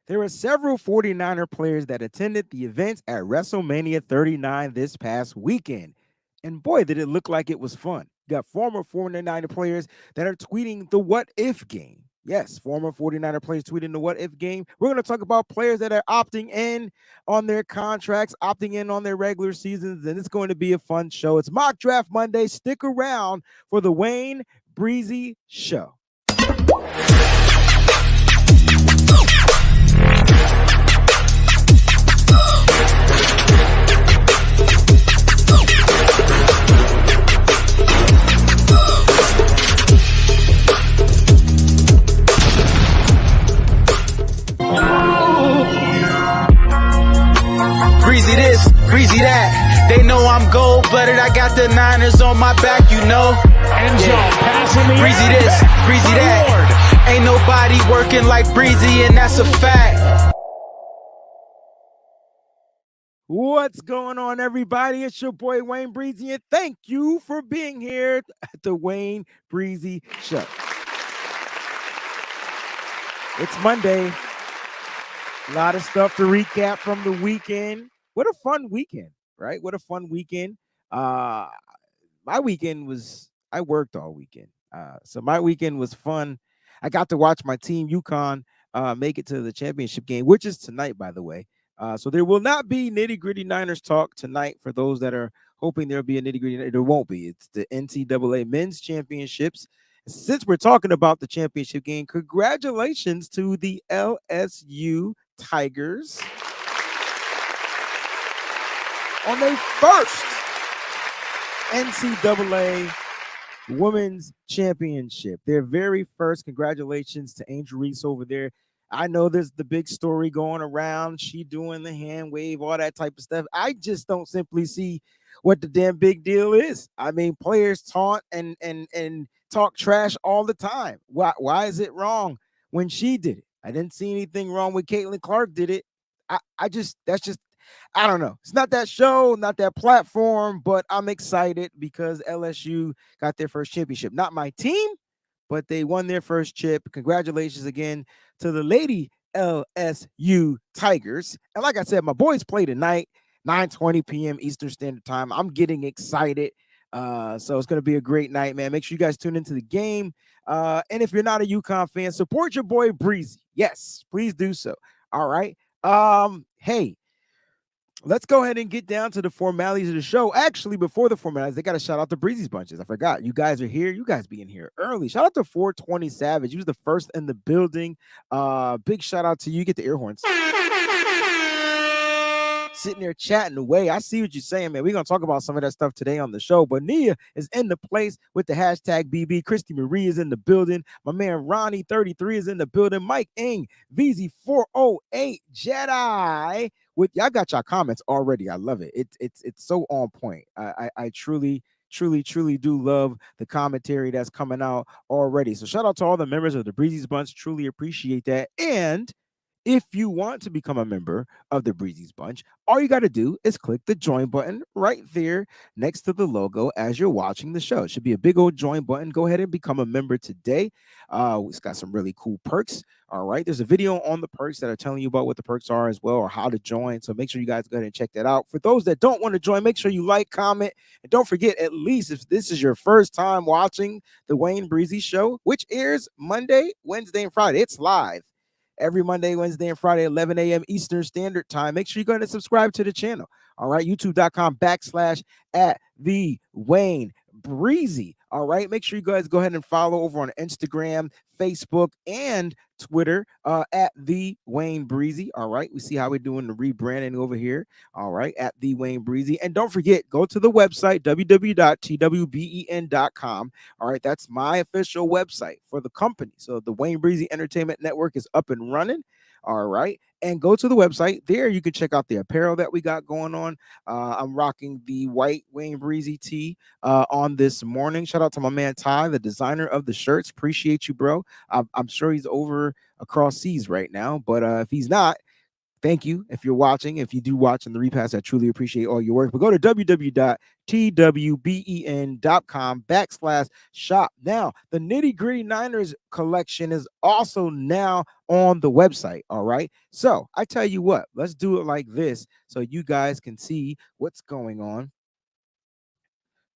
There were several 49er players that attended the events at WrestleMania 39 this past weekend. And boy, did it look like it was fun. You got former 49er players that are tweeting the what if game. Yes, former 49er players tweeting the what if game. We're going to talk about players that are opting in on their contracts, opting in on their regular seasons, and it's going to be a fun show. It's Mock Draft Monday. Stick around for the Wayne Breezy Show. Breezy this, breezy that. They know I'm gold-blooded. I got the Niners on my back, you know. End zone, pass in the Breezy air. this, breezy that. Ain't nobody working like Breezy, and that's a fact. What's going on, everybody? It's your boy Wayne Breezy, and thank you for being here at the Wayne Breezy Show. It's Monday. A lot of stuff to recap from the weekend. What a fun weekend, right? What a fun weekend. My weekend was, I worked all weekend. So my weekend was fun. I got to watch my team, UConn, make it to the championship game, which is tonight, by the way. So there will not be nitty-gritty Niners talk tonight for those that are hoping there'll be a nitty-gritty. There won't be. It's the NCAA Men's Championships. Since we're talking about the championship game, congratulations to the LSU Tigers on their first NCAA Women's Championship. Their very first. Congratulations to Angel Reese over there. I know there's the big story going around. She doing the hand wave, all that type of stuff. I just don't simply see what the damn big deal is. I mean, players taunt and talk trash all the time. Why is it wrong when she did it? I didn't see anything wrong when Caitlin Clark did it. I don't know. It's not that show, not that platform, but I'm excited because LSU got their first championship. Not my team, but they won their first chip. Congratulations again to the Lady LSU Tigers. And like I said, my boys play tonight, 9:20 p.m. Eastern Standard Time. I'm getting excited. So it's going to be a great night, man. Make sure you guys tune into the game. And if you're not a UConn fan, support your boy Breezy. Yes, please do so. All right. Hey, let's go ahead and get down to the formalities of the show. Actually, before the formalities, they got to shout out to Breezy's Bunches. I forgot. You guys are here. You guys being here early. Shout out to 420 Savage. He was the first in the building. Big shout out to you. Get the air horns. Sitting there chatting away. I see what you're saying, man. We're going to talk about some of that stuff today on the show. But Nia is in the place with the hashtag BB. Christy Marie is in the building. My man Ronnie 33 is in the building. Mike Ing, VZ408 Jedi. With y'all got y'all comments already. I love it. It's so on point. I truly do love the commentary that's coming out already. So shout out to all the members of the Breezy's Bunch. Truly appreciate that. And if you want to become a member of the Breezy's Bunch, all you got to do is click the join button right there next to the logo as you're watching the show. It should be a big old join button. Go ahead and become a member today. It's got some really cool perks. All right. There's a video on the perks that are telling you about what the perks are as well, or how to join. So make sure you guys go ahead and check that out. For those that don't want to join, make sure you like, comment, and don't forget, at least if this is your first time watching the Wayne Breezy Show, which airs Monday, Wednesday, and Friday. It's live every Monday, Wednesday, and Friday, 11 a.m. Eastern Standard Time. Make sure you go ahead and subscribe to the channel. All right, youtube.com/@the-Wayne-Breezy. All right, make sure you guys go ahead and follow over on Instagram, Facebook, and Twitter at the Wayne Breezy. All right, we see how we're doing the rebranding over here. All right, at the Wayne Breezy. And don't forget, go to the website, www.twben.com. All right, that's my official website for the company. So the Wayne Breezy Entertainment Network is up and running. All right. And go to the website. There you can check out the apparel that we got going on. I'm rocking the white Wayne Breezy tee on this morning. Shout out to my man Ty, the designer of the shirts. Appreciate you, bro. I'm sure he's over across seas right now, but if he's not, Thank you if you're watching. If you do watch in the repass, I truly appreciate all your work. But go to www.twben.com/shop. Now, the Nitty Gritty Niners collection is also now on the website. All right. So I tell you what, let's do it like this so you guys can see what's going on.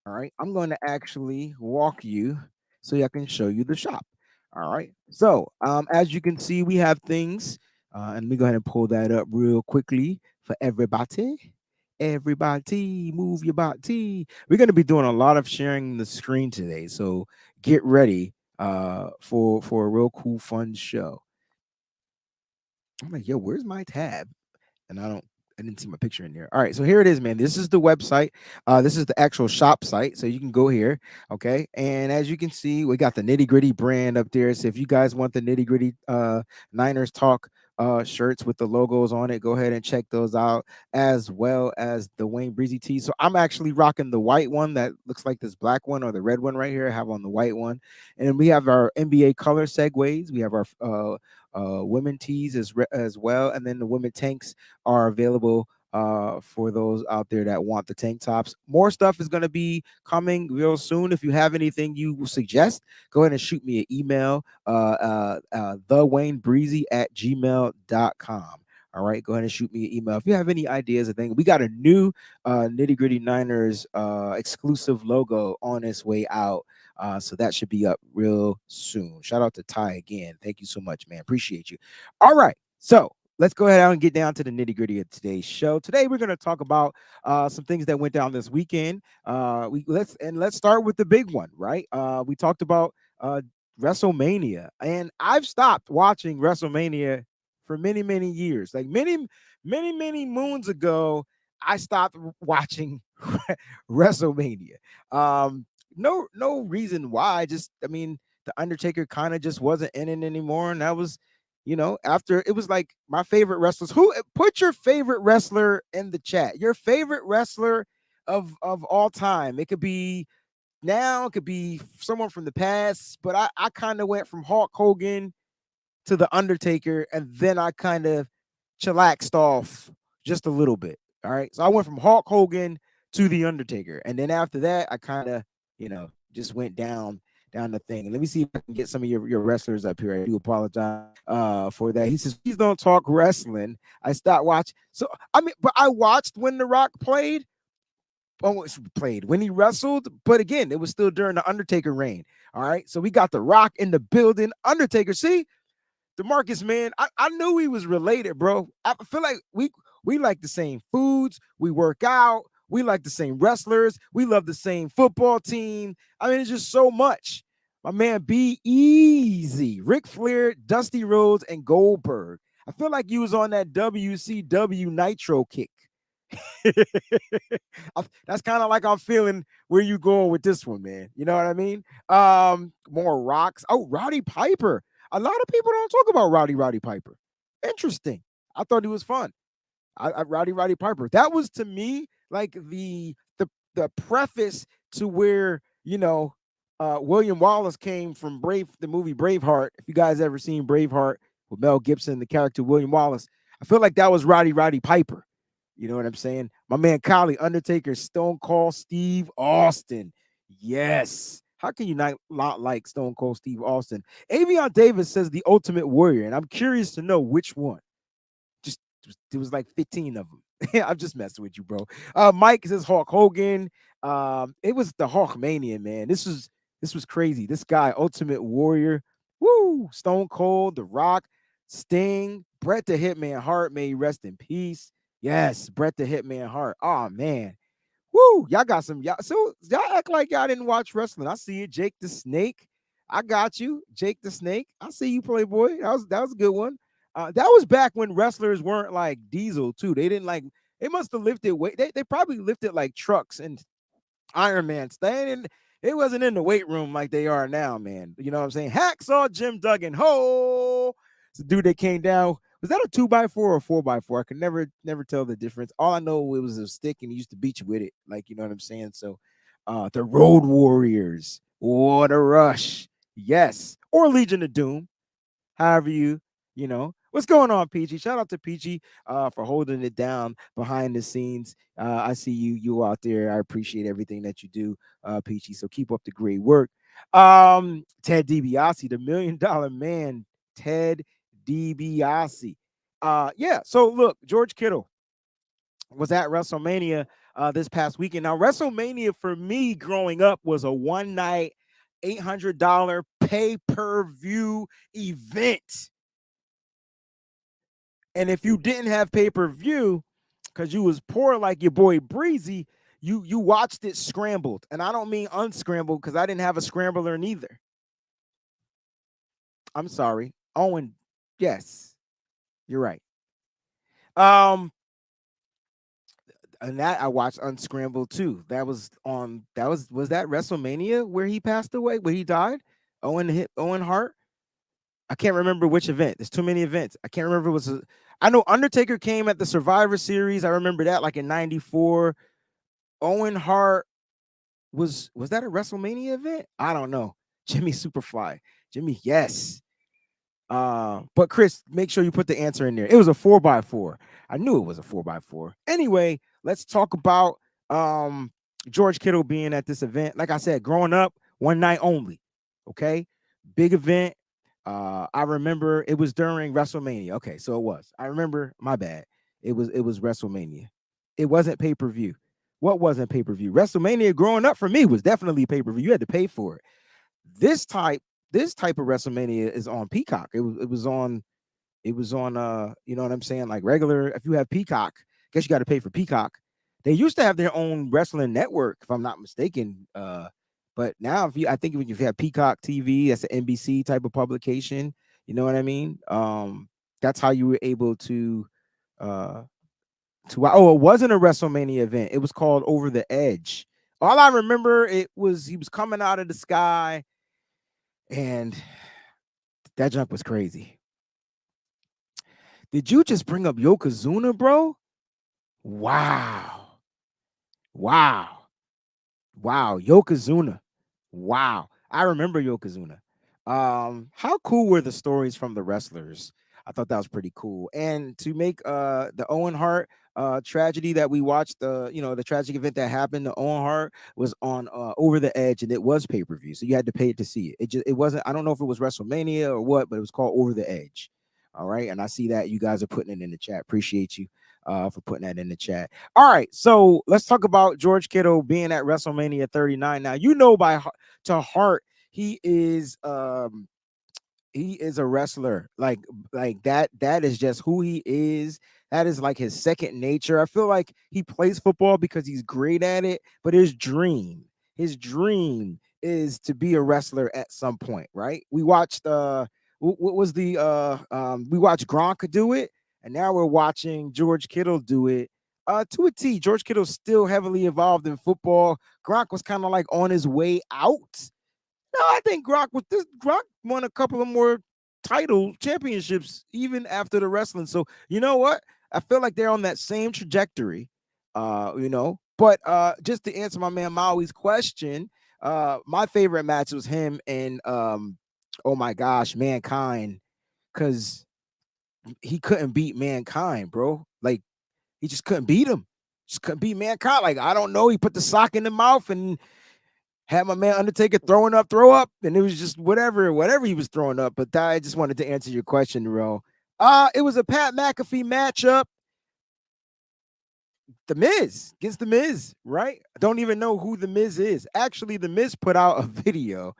All right. I'm going to actually walk you so I can show you the shop. All right. So, as you can see, we have things, and let me go ahead and pull that up real quickly for everybody. Everybody, move your body. We're going to be doing a lot of sharing the screen today, so get ready for a real cool, fun show. I'm like, yo, where's my tab? And I didn't see my picture in there. All right, so here it is, man. This is the website. This is the actual shop site, so you can go here, okay? And as you can see, we got the Nitty Gritty brand up there. So if you guys want the Nitty Gritty Niners Talk shirts with the logos on it, go ahead and check those out, as well as the Wayne Breezy tee. So I'm actually rocking the white one that looks like this black one, or the red one right here. I have on the white one, and we have our NBA color segues. We have our women tees as well, and then the women tanks are available for those out there that want the tank tops. More stuff is going to be coming real soon. If you have anything you suggest, go ahead and shoot me an email, thewayneBreezy@gmail.com. All right, go ahead and shoot me an email if you have any ideas or things. We got a new Nitty Gritty Niners exclusive logo on its way out. So that should be up real soon. Shout out to Ty again. Thank you so much, man. Appreciate you. All right. So let's go ahead and get down to the nitty gritty of today's show. Today we're going to talk about some things that went down this weekend. Let's start with the big one, right? We talked about WrestleMania, and I've stopped watching WrestleMania for many, many years. Like many moons ago, I stopped watching WrestleMania. No reason why. Just I mean, the Undertaker kind of just wasn't in it anymore, and that was, after it was like my favorite wrestlers. Who put your favorite wrestler in the chat? Your favorite wrestler of all time. It could be now, it could be someone from the past, but I kind of went from Hulk Hogan to the Undertaker, and then I kind of chillaxed off just a little bit. All right. So I went from Hulk Hogan to the Undertaker. And then after that, I kind of, just went down the thing. And let me see if I can get some of your wrestlers up here. I do apologize for that. He says, please don't talk wrestling. I stopped watching. So I mean, but I watched when The Rock played. Almost played when he wrestled, but again, it was still during the Undertaker reign. All right. So we got The Rock in the building. Undertaker. See, DeMarcus, man, I knew he was related, bro. I feel like we like the same foods, we work out, we like the same wrestlers, we love the same football team. I mean, it's just so much. My man, be easy. Ric Flair, Dusty Rhodes, and Goldberg. I feel like you was on that WCW Nitro kick. That's kind of like I'm feeling where you going with this one, man. You know what I mean? More rocks. Oh, Roddy Piper. A lot of people don't talk about Roddy Piper. Interesting. I thought he was fun. Roddy Piper. That was to me like the preface to where William Wallace came from the movie Braveheart. If you guys ever seen Braveheart with Mel Gibson, the character William Wallace, I feel like that was Roddy Piper. You know what I'm saying? My man Kylie, Undertaker, Stone Cold Steve Austin. Yes. How can you not like Stone Cold Steve Austin? Avion Davis says the Ultimate Warrior, and I'm curious to know which one. Just there was like 15 of them. I'm just messing with you, bro. Mike says Hulk Hogan. It was the Hulk Mania, man. This was crazy. This guy, Ultimate Warrior. Woo! Stone Cold, The Rock, Sting, Bret the Hitman Hart, may he rest in peace. Yes, Bret the Hitman Hart. Oh man. Woo! Y'all got some y'all. So y'all act like y'all didn't watch wrestling. I see you, Jake the Snake. I got you, Jake the Snake. I see you, Playboy. That was a good one. That was back when wrestlers weren't like Diesel too. They didn't like. They must have lifted weight. They probably lifted like trucks and Iron Man. It wasn't in the weight room like they are now, man. You know what I'm saying? Hacksaw Jim Duggan. Ho! It's the dude that came down. Was that a 2x4 or a 4x4? I could never tell the difference. All I know, it was a stick and he used to beat you with it. Like, you know what I'm saying? So the Road Warriors. What a rush. Yes. Or Legion of Doom. However you know. What's going on, PG? Shout out to PG for holding it down behind the scenes. I see you out there. I appreciate everything that you do, PG. So keep up the great work. Ted DiBiase, the $1 million man, Ted DiBiase. Yeah. So look, George Kittle was at WrestleMania this past weekend. Now, WrestleMania for me growing up was a one night, $800 pay-per-view event. And if you didn't have pay-per-view, because you was poor like your boy Breezy, you watched it scrambled. And I don't mean unscrambled because I didn't have a scrambler neither. I'm sorry. Owen, yes, you're right. And that I watched unscrambled too. Was that WrestleMania where he passed away, where he died? Owen Hart. I can't remember which event. There's too many events. I can't remember. I know Undertaker came at the Survivor Series. I remember that, like in '94. Owen Hart was that a WrestleMania event? I don't know. Jimmy Superfly. Jimmy, yes. But Chris, make sure you put the answer in there. It was a 4x4. I knew it was a 4x4. Anyway, let's talk about George Kittle being at this event. Like I said, growing up, one night only. Okay, big event. I remember it was during WrestleMania. Okay, so it was. I remember. My bad. It was WrestleMania. It wasn't pay-per-view. What wasn't pay-per-view? WrestleMania growing up for me was definitely pay-per-view. You had to pay for it. This type of WrestleMania is on Peacock. It was on you know what I'm saying, like regular. If you have Peacock, I guess you got to pay for Peacock. They used to have their own wrestling network, if I'm not mistaken. But now if you have Peacock TV, that's an NBC type of publication. You know what I mean? That's how you were able to it wasn't a WrestleMania event. It was called Over the Edge. All I remember, he was coming out of the sky, and that junk was crazy. Did you just bring up Yokozuna, bro? Wow. Yokozuna. Wow. I remember Yokozuna. How cool were the stories from the wrestlers? I thought that was pretty cool. And to make the Owen Hart tragedy that we watched, the tragic event that happened, the Owen Hart was on Over the Edge, and it was pay-per-view. So you had to pay it to see it. It wasn't, I don't know if it was WrestleMania or what, but it was called Over the Edge. All right. And I see that you guys are putting it in the chat. Appreciate you for putting that in the chat. All right. So let's talk about George Kittle being at WrestleMania 39. Now, to heart, he is a wrestler. Like that is just who he is. That is like his second nature. I feel like he plays football because he's great at it, but his dream is to be a wrestler at some point, right? We watched what was the we watched Gronk do it, and now we're watching George Kittle do it to a T. George Kittle's still heavily involved in football. Gronk was kind of like on his way out. No, I think Gronk won a couple of more championships even after the wrestling. So you know what? I feel like they're on that same trajectory. But just to answer my man Maui's question, my favorite match was him and oh my gosh, Mankind, because he couldn't beat Mankind, bro. Like he just couldn't beat him. Just couldn't beat Mankind. Like, I don't know. He put the sock in the mouth and had my man Undertaker throw up, and it was just whatever he was throwing up. But I just wanted to answer your question, Ro. It was a Pat McAfee matchup. The Miz against The Miz, right? I don't even know who The Miz is. Actually, The Miz put out a video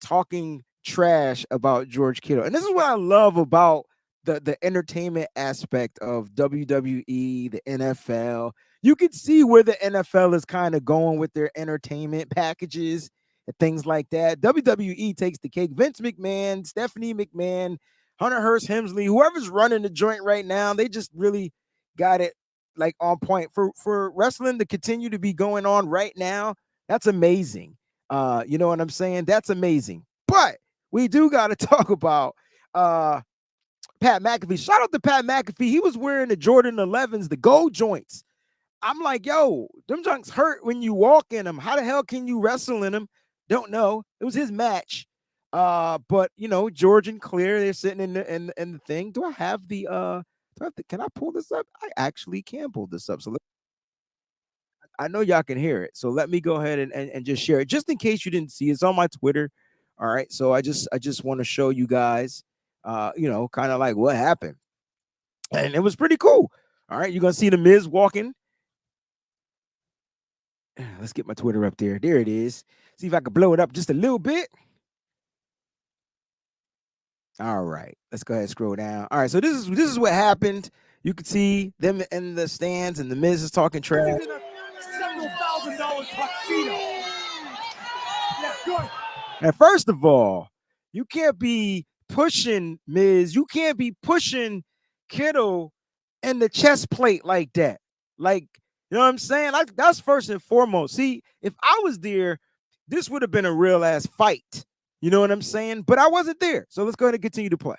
talking trash about George Kittle. And this is what I love about the entertainment aspect of WWE, the NFL. You can see where the NFL is kind of going with their entertainment packages and things like that. WWE takes the cake. Vince McMahon, Stephanie McMahon, Hunter Hearst Helmsley, whoever's running the joint right now, they just really got it like on point. For wrestling to continue to be going on right now, that's amazing. You know what I'm saying? That's amazing. But we do got to talk about Pat McAfee. Shout out to Pat McAfee. He was wearing the Jordan 11s, the gold joints. I'm like, yo, them junks hurt when you walk in them. How the hell can you wrestle in them? Don't know. It was his match. But George and Claire, they're sitting in the thing. Do I have the can I pull this up? I actually can pull this up. So I know y'all can hear it. So let me go ahead and just share it. Just in case you didn't see, it's on my Twitter. All right. So I just want to show you guys kind of like what happened. And it was pretty cool. All right, you're gonna see the Miz walking. Let's get my Twitter up there. There it is. See if I can blow it up just a little bit. All right, let's go ahead and scroll down. All right, so this is what happened. You can see them in the stands, and the Miz is talking trash. Several $1,000 tuxedo. Yeah, good. And first of all, you can't be pushing Miz. You can't be pushing Kittle in the chest plate like that. Like, you know what I'm saying? Like, that's first and foremost. See, if I was there, this would have been a real ass fight. You know what I'm saying? But I wasn't there. So let's go ahead and continue to play.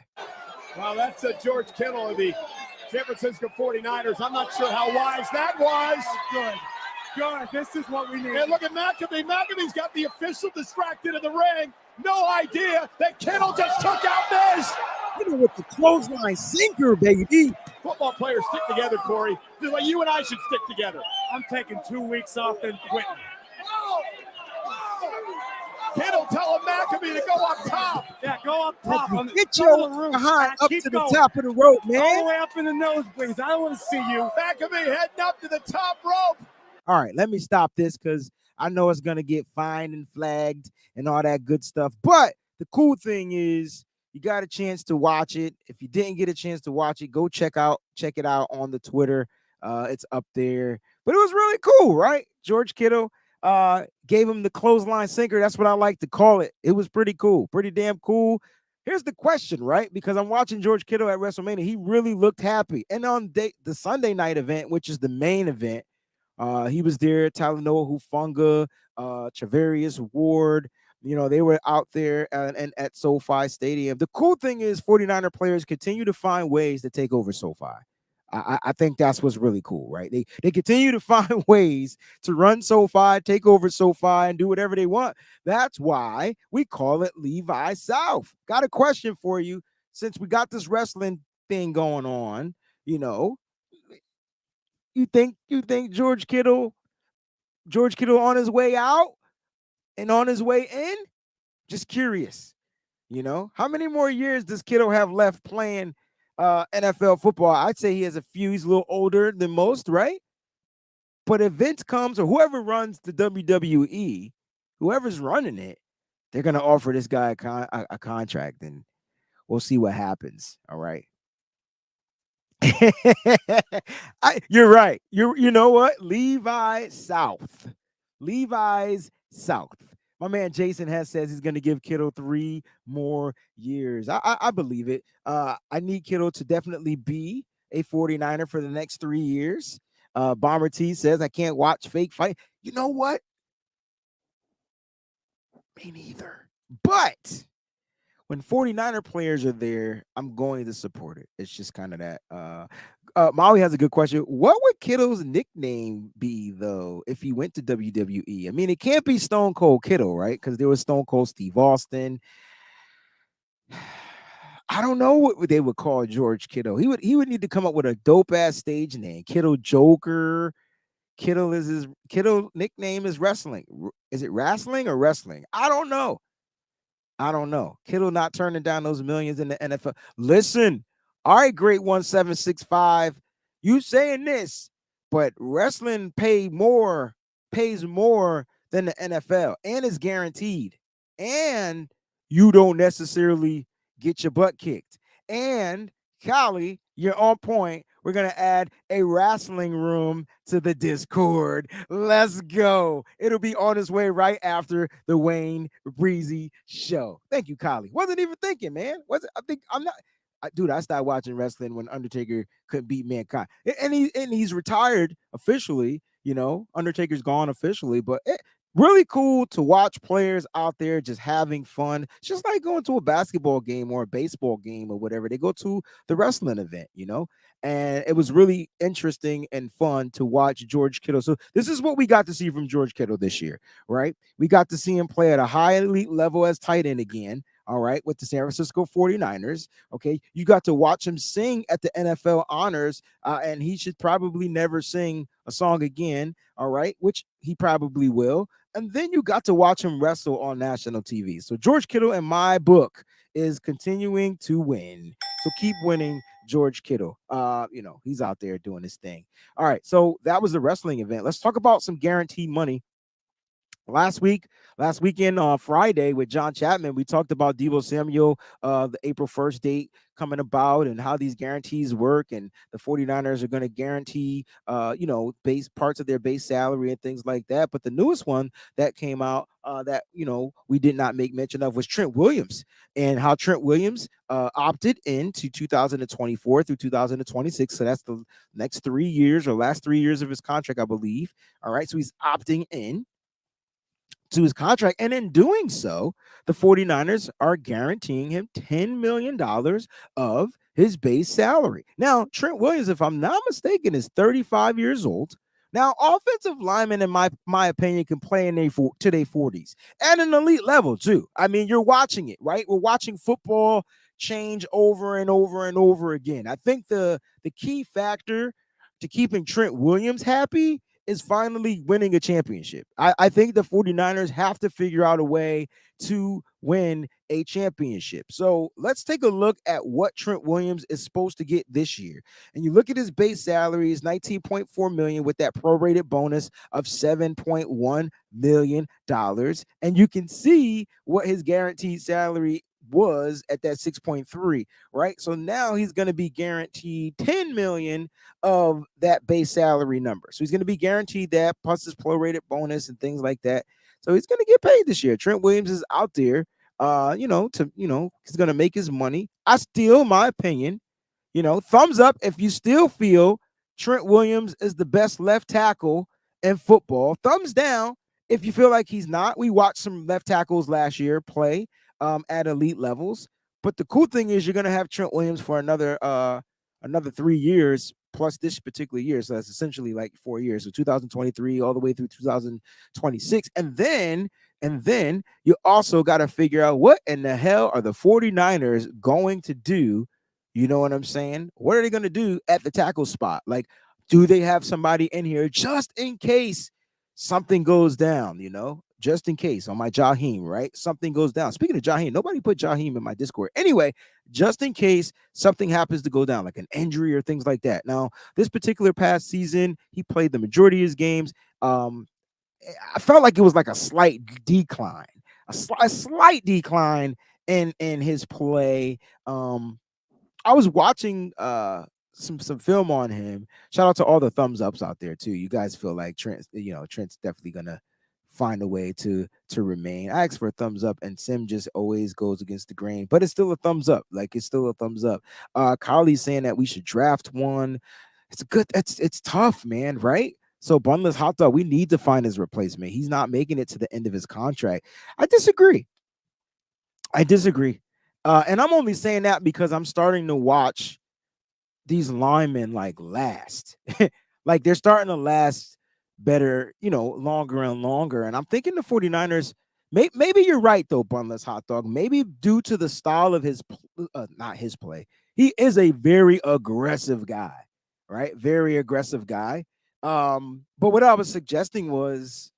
Well, that's George Kittle of the San Francisco 49ers. I'm not sure how wise that was. Good. Good. This is what we need. And look at McAfee. McAfee's got the official distracted in the ring. No idea that Kittle just took out Miz. You know, with the clothesline sinker, baby. Football players stick together, Corey. Just like you and I should stick together. I'm taking 2 weeks off and quitting. Kittle telling McAfee to go up top. Yeah, go up top. Get your behind up to the top of the rope, man. All the way up in the nosebleeds. I don't want to see you. McAfee heading up to the top rope. All right, let me stop this because I know it's going to get fined and flagged and all that good stuff. But the cool thing is you got a chance to watch it. If you didn't get a chance to watch it, go check it out on the Twitter. It's up there. But it was really cool, right? George Kittle gave him the clothesline sinker. That's what I like to call it. It was pretty cool, pretty damn cool. Here's the question, right? Because I'm watching George Kittle at WrestleMania. He really looked happy. And on the Sunday night event, which is the main event, he was there. Talanoa Hufanga, Travarius Ward, they were out there and at SoFi Stadium. The cool thing is 49er players continue to find ways to take over SoFi. I think that's what's really cool, right? They continue to find ways to run SoFi, take over SoFi, and do whatever they want. That's why we call it Levi South. Got a question for you. Since we got this wrestling thing going on, you think George Kittle on his way out and on his way in? Just curious. How many more years does Kittle have left playing NFL football? I'd say he has a few. He's a little older than most, right? But if Vince comes or whoever runs the WWE, whoever's running it, they're going to offer this guy a contract, and we'll see what happens. All right. You're right. You know what? Levi's South. My man Jason says he's going to give Kittle 3 more years. I believe it. I need Kittle to definitely be a 49er for the next 3 years. Bomber T says I can't watch fake fight. You know what? Me neither. But when 49er players are there, I'm going to support it. It's just kind of that. Molly has a good question. What would Kittle's nickname be, though, if he went to WWE? I mean, it can't be Stone Cold Kittle, right? Because there was Stone Cold Steve Austin. I don't know what they would call George Kittle. He would need to come up with a dope ass stage name. Kittle Joker. Kittle nickname is wrestling. Is it wrestling or wrestling? I don't know. Kittle not turning down those millions in the NFL. Listen, all right, great 1765. You saying this, but wrestling pays more than the NFL, and it's guaranteed. And you don't necessarily get your butt kicked. And Callie, you're on point. We're going to add a wrestling room to the Discord. Let's go. It'll be on its way right after the Wayne Breezy show. Thank you, Callie. Wasn't even thinking, man. I started watching wrestling when Undertaker couldn't beat Mankind. And he's retired officially, Undertaker's gone officially, but really cool to watch players out there just having fun. It's just like going to a basketball game or a baseball game or whatever. They go to the wrestling event, and it was really interesting and fun to watch George Kittle. So this is what we got to see from George Kittle this year, right? We got to see him play at a high elite level as tight end again. all right, with the San Francisco 49ers. Okay, you got to watch him sing at the NFL honors, and he should probably never sing a song again, all right, which he probably will. And then you got to watch him wrestle on national TV. So George Kittle, in my book, is continuing to win. So keep winning, George Kittle. He's out there doing his thing. All right, so that was the wrestling event. Let's talk about some guaranteed money. Last weekend on Friday with John Chapman, we talked about Deebo Samuel, the April 1st date coming about and how these guarantees work. And the 49ers are going to guarantee, base parts of their base salary and things like that. But the newest one that came out that, we did not make mention of was Trent Williams, and how Trent Williams opted into 2024 through 2026. So that's the next 3 years or last 3 years of his contract, I believe. All right. So he's opting in to his contract. And in doing so, the 49ers are guaranteeing him $10 million of his base salary. Now, Trent Williams, if I'm not mistaken, is 35 years old. Now, offensive linemen, in my opinion, can play in their 40s and an elite level too. I mean, you're watching it, right? We're watching football change over and over and over again. I think the key factor to keeping Trent Williams happy is finally winning a championship. I think the 49ers have to figure out a way to win a championship. So let's take a look at what Trent Williams is supposed to get this year. And you look at his base salary is $19.4 million with that prorated bonus of $7.1 million. And you can see what his guaranteed salary was at that 6.3, right? So now he's going to be guaranteed 10 million of that base salary number. So he's going to be guaranteed that plus his prorated bonus and things like that. So he's going to get paid this year. Trent Williams is out there, he's going to make his money. My opinion, thumbs up if you still feel Trent Williams is the best left tackle in football. Thumbs down if you feel like he's not. We watched some left tackles last year play at elite levels. But the cool thing is you're going to have Trent Williams for another 3 years plus this particular year. So that's essentially like 4 years. So 2023 all the way through 2026. And then you also got to figure out what in the hell are the 49ers going to do. You know what I'm saying? What are they going to do at the tackle spot? Like, do they have somebody in here just in case something goes down, just in case on my Jaheim, right? Something goes down. Speaking of Jaheim, nobody put Jaheim in my Discord. Anyway, just in case something happens to go down, like an injury or things like that. Now, this particular past season, he played the majority of his games. I felt like it was like a slight decline, a slight decline in his play. I was watching some film on him. Shout out to all the thumbs ups out there too. You guys feel like Trent's definitely gonna find a way to remain. I asked for a thumbs up, and Sim just always goes against the grain, but it's still a thumbs up. Like, it's still a thumbs up. Kylie's saying that we should draft one. It's tough, man, right? So Bunless Hot Dog, we need to find his replacement. He's not making it to the end of his contract. I disagree. And I'm only saying that because I'm starting to watch these linemen like last. Like, they're starting to last better, longer and longer. And I'm thinking the 49ers, maybe you're right though, Bunless Hot Dog. Maybe due to the style of his, not his play. He is a very aggressive guy, right? Very aggressive guy. But what I was suggesting was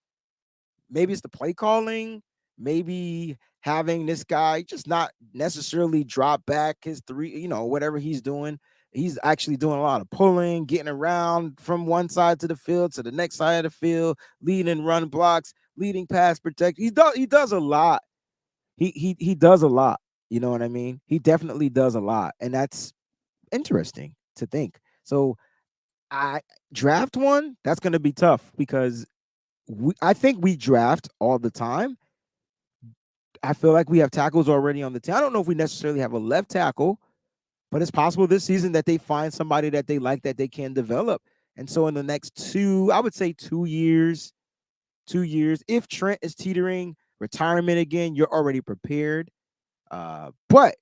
maybe it's the play calling, maybe having this guy just not necessarily drop back his three, whatever he's doing. He's actually doing a lot of pulling, getting around from one side to the field to the next side of the field, leading run blocks, leading pass protect. He does a lot. He does a lot. You know what I mean? He definitely does a lot. And that's interesting to think. So I draft one, that's going to be tough because I think we draft all the time. I feel like we have tackles already on the team. I don't know if we necessarily have a left tackle, but it's possible this season that they find somebody that they like that they can develop. And so in the next 2 years, if Trent is teetering retirement again, you're already prepared. But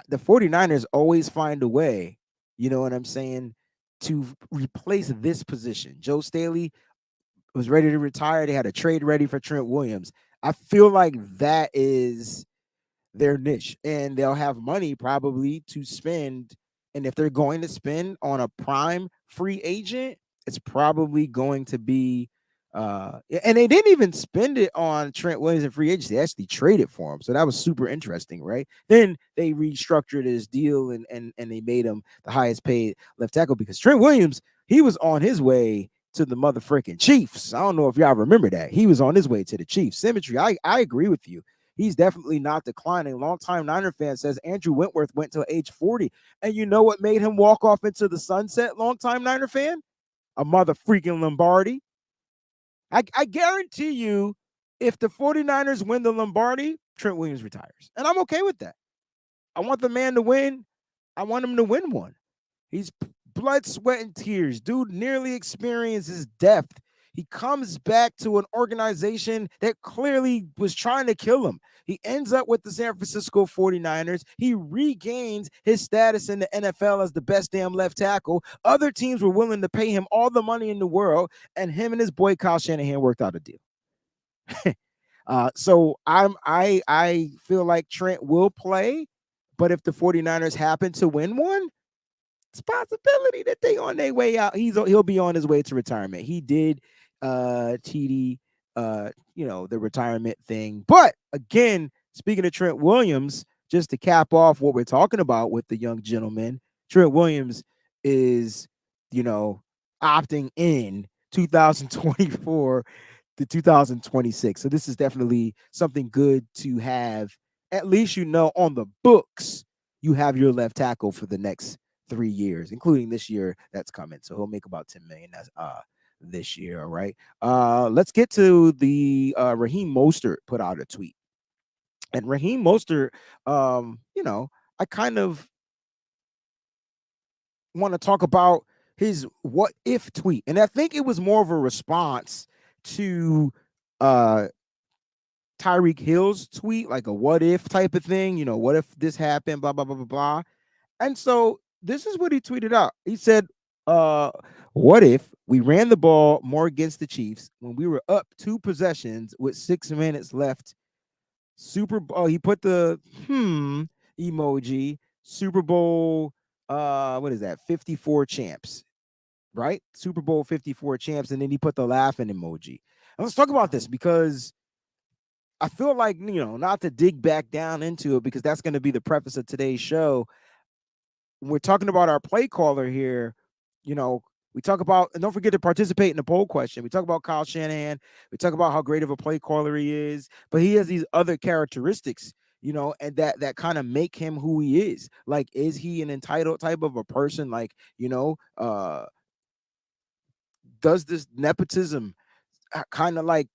the 49ers always find a way, you know what I'm saying, to replace this position. Joe Staley was ready to retire. They had a trade ready for Trent Williams. I feel like that is their niche, and they'll have money probably to spend. And if they're going to spend on a prime free agent, it's probably going to be and they didn't even spend it on Trent Williams and free agents. They actually traded for him. So that was super interesting, right? Then they restructured his deal and they made him the highest paid left tackle because Trent Williams, he was on his way to the motherfucking Chiefs. I don't know if y'all remember that. He was on his way to the Chiefs. Symmetry, I agree with you. He's definitely not declining. Longtime Niner fan says Andrew Whitworth went till age 40. And you know what made him walk off into the sunset, longtime Niner fan? A mother freaking Lombardi. I guarantee you, if the 49ers win the Lombardi, Trent Williams retires. And I'm okay with that. I want the man to win. I want him to win one. He's blood, sweat, and tears. Dude nearly experiences death. He comes back to an organization that clearly was trying to kill him. He ends up with the San Francisco 49ers. He regains his status in the NFL as the best damn left tackle. Other teams were willing to pay him all the money in the world, and him and his boy Kyle Shanahan worked out a deal. So I feel like Trent will play, but if the 49ers happen to win one, it's a possibility that they on their way out. He'll be on his way to retirement. He did TD the retirement thing. But again, speaking of Trent Williams, just to cap off what we're talking about with the young gentleman, Trent Williams is, opting in 2024 to 2026. So this is definitely something good to have. At least on the books, you have your left tackle for the next 3 years, including this year that's coming. So he'll make about 10 million this year. All right. Let's get to the Raheem Mostert put out a tweet. And Raheem Mostert, I kind of want to talk about his what if tweet. And I think it was more of a response to Tyreek Hill's tweet, like a what if type of thing, what if this happened, blah, blah, blah, blah, blah. And so this is what he tweeted out. He said, what if we ran the ball more against the Chiefs when we were up 2 possessions with 6 minutes left? Super Bowl, he put the emoji, Super Bowl, what is that? 54 champs, right? Super Bowl 54 champs. And then he put the laughing emoji. And let's talk about this because I feel like, not to dig back down into it because that's going to be the preface of today's show. When we're talking about our play caller here, we talk about, and don't forget to participate in the poll question. We talk about Kyle Shanahan. We talk about how great of a play caller he is, but he has these other characteristics, and that kind of make him who he is. Like, is he an entitled type of a person? Like, does this nepotism kind of like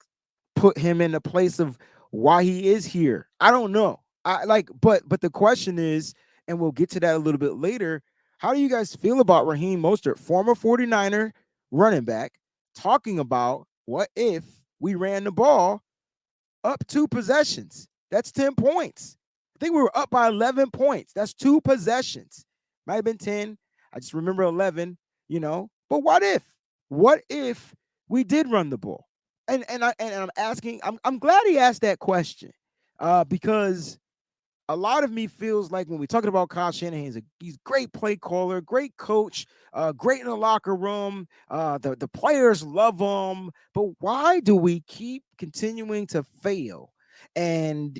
put him in a place of why he is here? I don't know. But the question is, and we'll get to that a little bit later, how do you guys feel about Raheem Mostert, former 49er running back, talking about what if we ran the ball up 2 possessions? That's 10 points. I think we were up by 11 points. That's 2 possessions. Might have been 10. I just remember 11, But what if? What if we did run the ball? And I'm asking, I'm glad he asked that question because a lot of me feels like when we're talking about Kyle Shanahan, he's a great play caller, great coach, great in the locker room. The players love him. But why do we keep continuing to fail? And,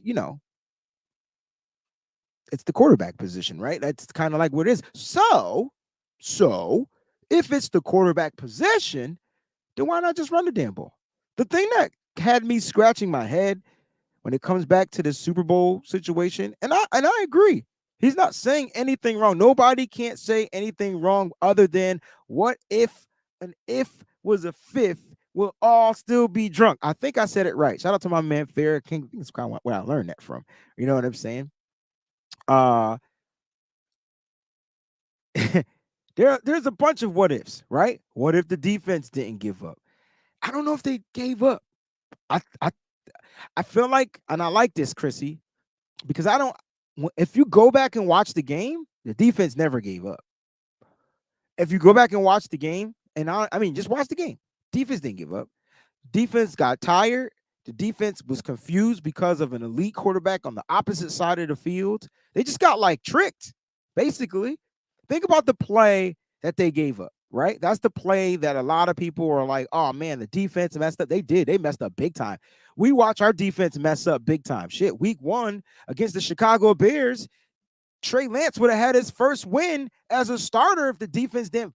it's the quarterback position, right? That's kind of like what it is. So if it's the quarterback position, then why not just run the damn ball? The thing that had me scratching my head when it comes back to the Super Bowl situation, and I agree, he's not saying anything wrong. Nobody can't say anything wrong other than what if an if was a fifth, we'll all still be drunk. I think I said it right. Shout out to my man Farrah King. I think it's kind of where I learned that from. You know what I'm saying? There's a bunch of what ifs, right? What if the defense didn't give up? I don't know if they gave up. I feel like, and I like this, Chrissy, because if you go back and watch the game, the defense never gave up. If you go back and watch the game, and I mean, just watch the game. Defense didn't give up. Defense got tired. The defense was confused because of an elite quarterback on the opposite side of the field. They just got like tricked, basically. Think about the play that they gave up, right? That's the play that a lot of people are like, oh man, the defense messed up. They did. They messed up big time. We watch our defense mess up big time. Shit, week 1 against the Chicago Bears, Trey Lance would have had his first win as a starter if the defense didn't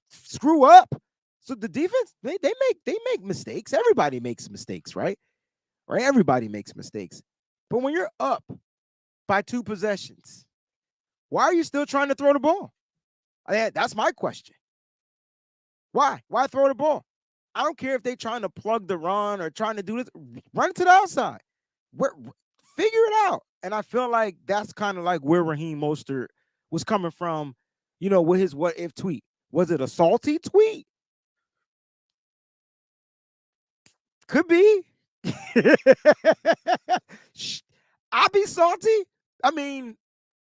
screw up. So the defense, they make mistakes. Everybody makes mistakes, right? Right? Everybody makes mistakes. But when you're up by 2 possessions, why are you still trying to throw the ball? That's my question. Why? Why throw the ball? I don't care if they're trying to plug the run or trying to do this. Run it to the outside. Figure it out. And I feel like that's kind of like where Raheem Mostert was coming from, with his what if tweet. Was it a salty tweet? Could be. I'll be salty. I mean,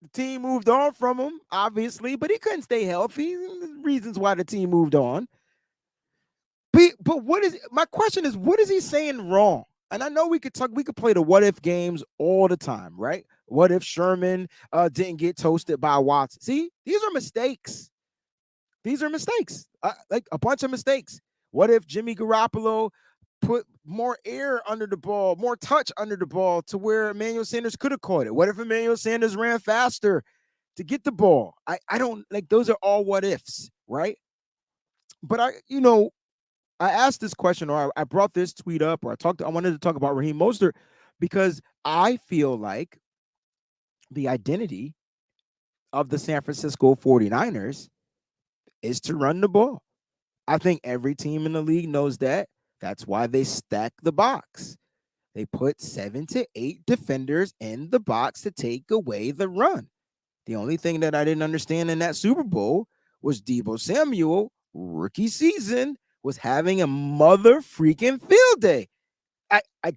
the team moved on from him, obviously, but he couldn't stay healthy. Reasons why the team moved on. But my question is, what is he saying wrong? And I know we could play the what if games all the time, right? What if Sherman didn't get toasted by Watson? See, these are mistakes. These are mistakes, like a bunch of mistakes. What if Jimmy Garoppolo put more air under the ball, more touch under the ball to where Emmanuel Sanders could have caught it? What if Emmanuel Sanders ran faster to get the ball? I don't like, those are all what ifs, right? But I asked this question, or I brought this tweet up, or I wanted to talk about Raheem Mostert because I feel like the identity of the San Francisco 49ers is to run the ball. I think every team in the league knows that. That's why they stack the box. They put 7 to 8 defenders in the box to take away the run. The only thing that I didn't understand in that Super Bowl was Deebo Samuel, rookie season, was having a mother freaking field day. I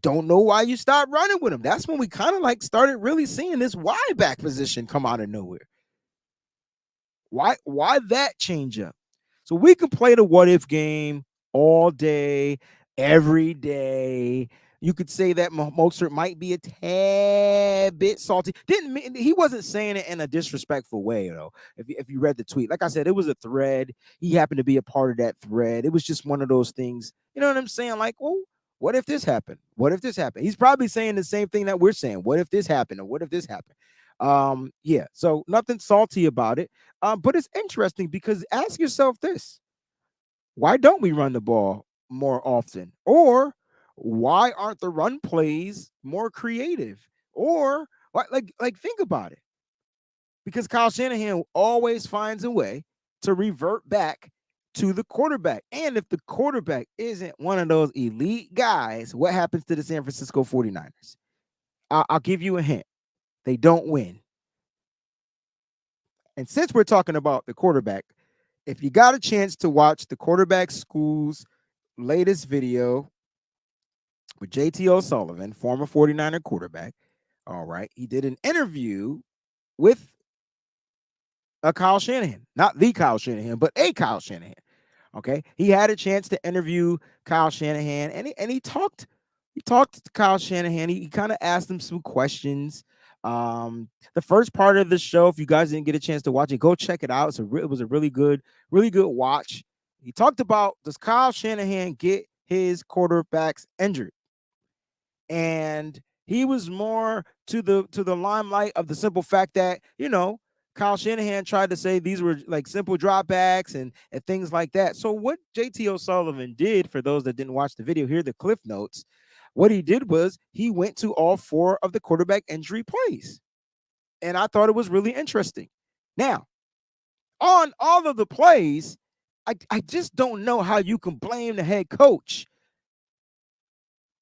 don't know why you stopped running with him. That's when we kind of like started really seeing this wide back position come out of nowhere. Why that change up? So we can play the what if game all day, every day. You could say that Mostert might be a tad bit salty. He wasn't saying it in a disrespectful way, though. If you read the tweet, like I said, it was a thread. He happened to be a part of that thread. It was just one of those things. You know what I'm saying? Like, well, what if this happened? What if this happened? He's probably saying the same thing that we're saying. What if this happened? Or what if this happened? Yeah. So nothing salty about it. But it's interesting because ask yourself this: why don't we run the ball more often? Or why aren't the run plays more creative? Or like think about it. Because Kyle Shanahan always finds a way to revert back to the quarterback. And if the quarterback isn't one of those elite guys, what happens to the San Francisco 49ers? I'll give you a hint. They don't win. And since we're talking about the quarterback, if you got a chance to watch the quarterback school's latest video with JT O'Sullivan, former 49er quarterback, all right, he did an interview with a Kyle Shanahan, not the Kyle Shanahan, but a Kyle Shanahan. Okay, he had a chance to interview Kyle Shanahan, and he talked to Kyle Shanahan. He kind of asked him some questions. The first part of the show, if you guys didn't get a chance to watch it, go check it out. It was a really good watch. He talked about, does Kyle Shanahan get his quarterbacks injured? And he was more to the limelight of the simple fact that, Kyle Shanahan tried to say these were like simple dropbacks and things like that. So what JT O'Sullivan did, for those that didn't watch the video, here are the cliff notes. What he did was he went to all 4 of the quarterback injury plays. And I thought it was really interesting. Now, on all of the plays, I just don't know how you can blame the head coach.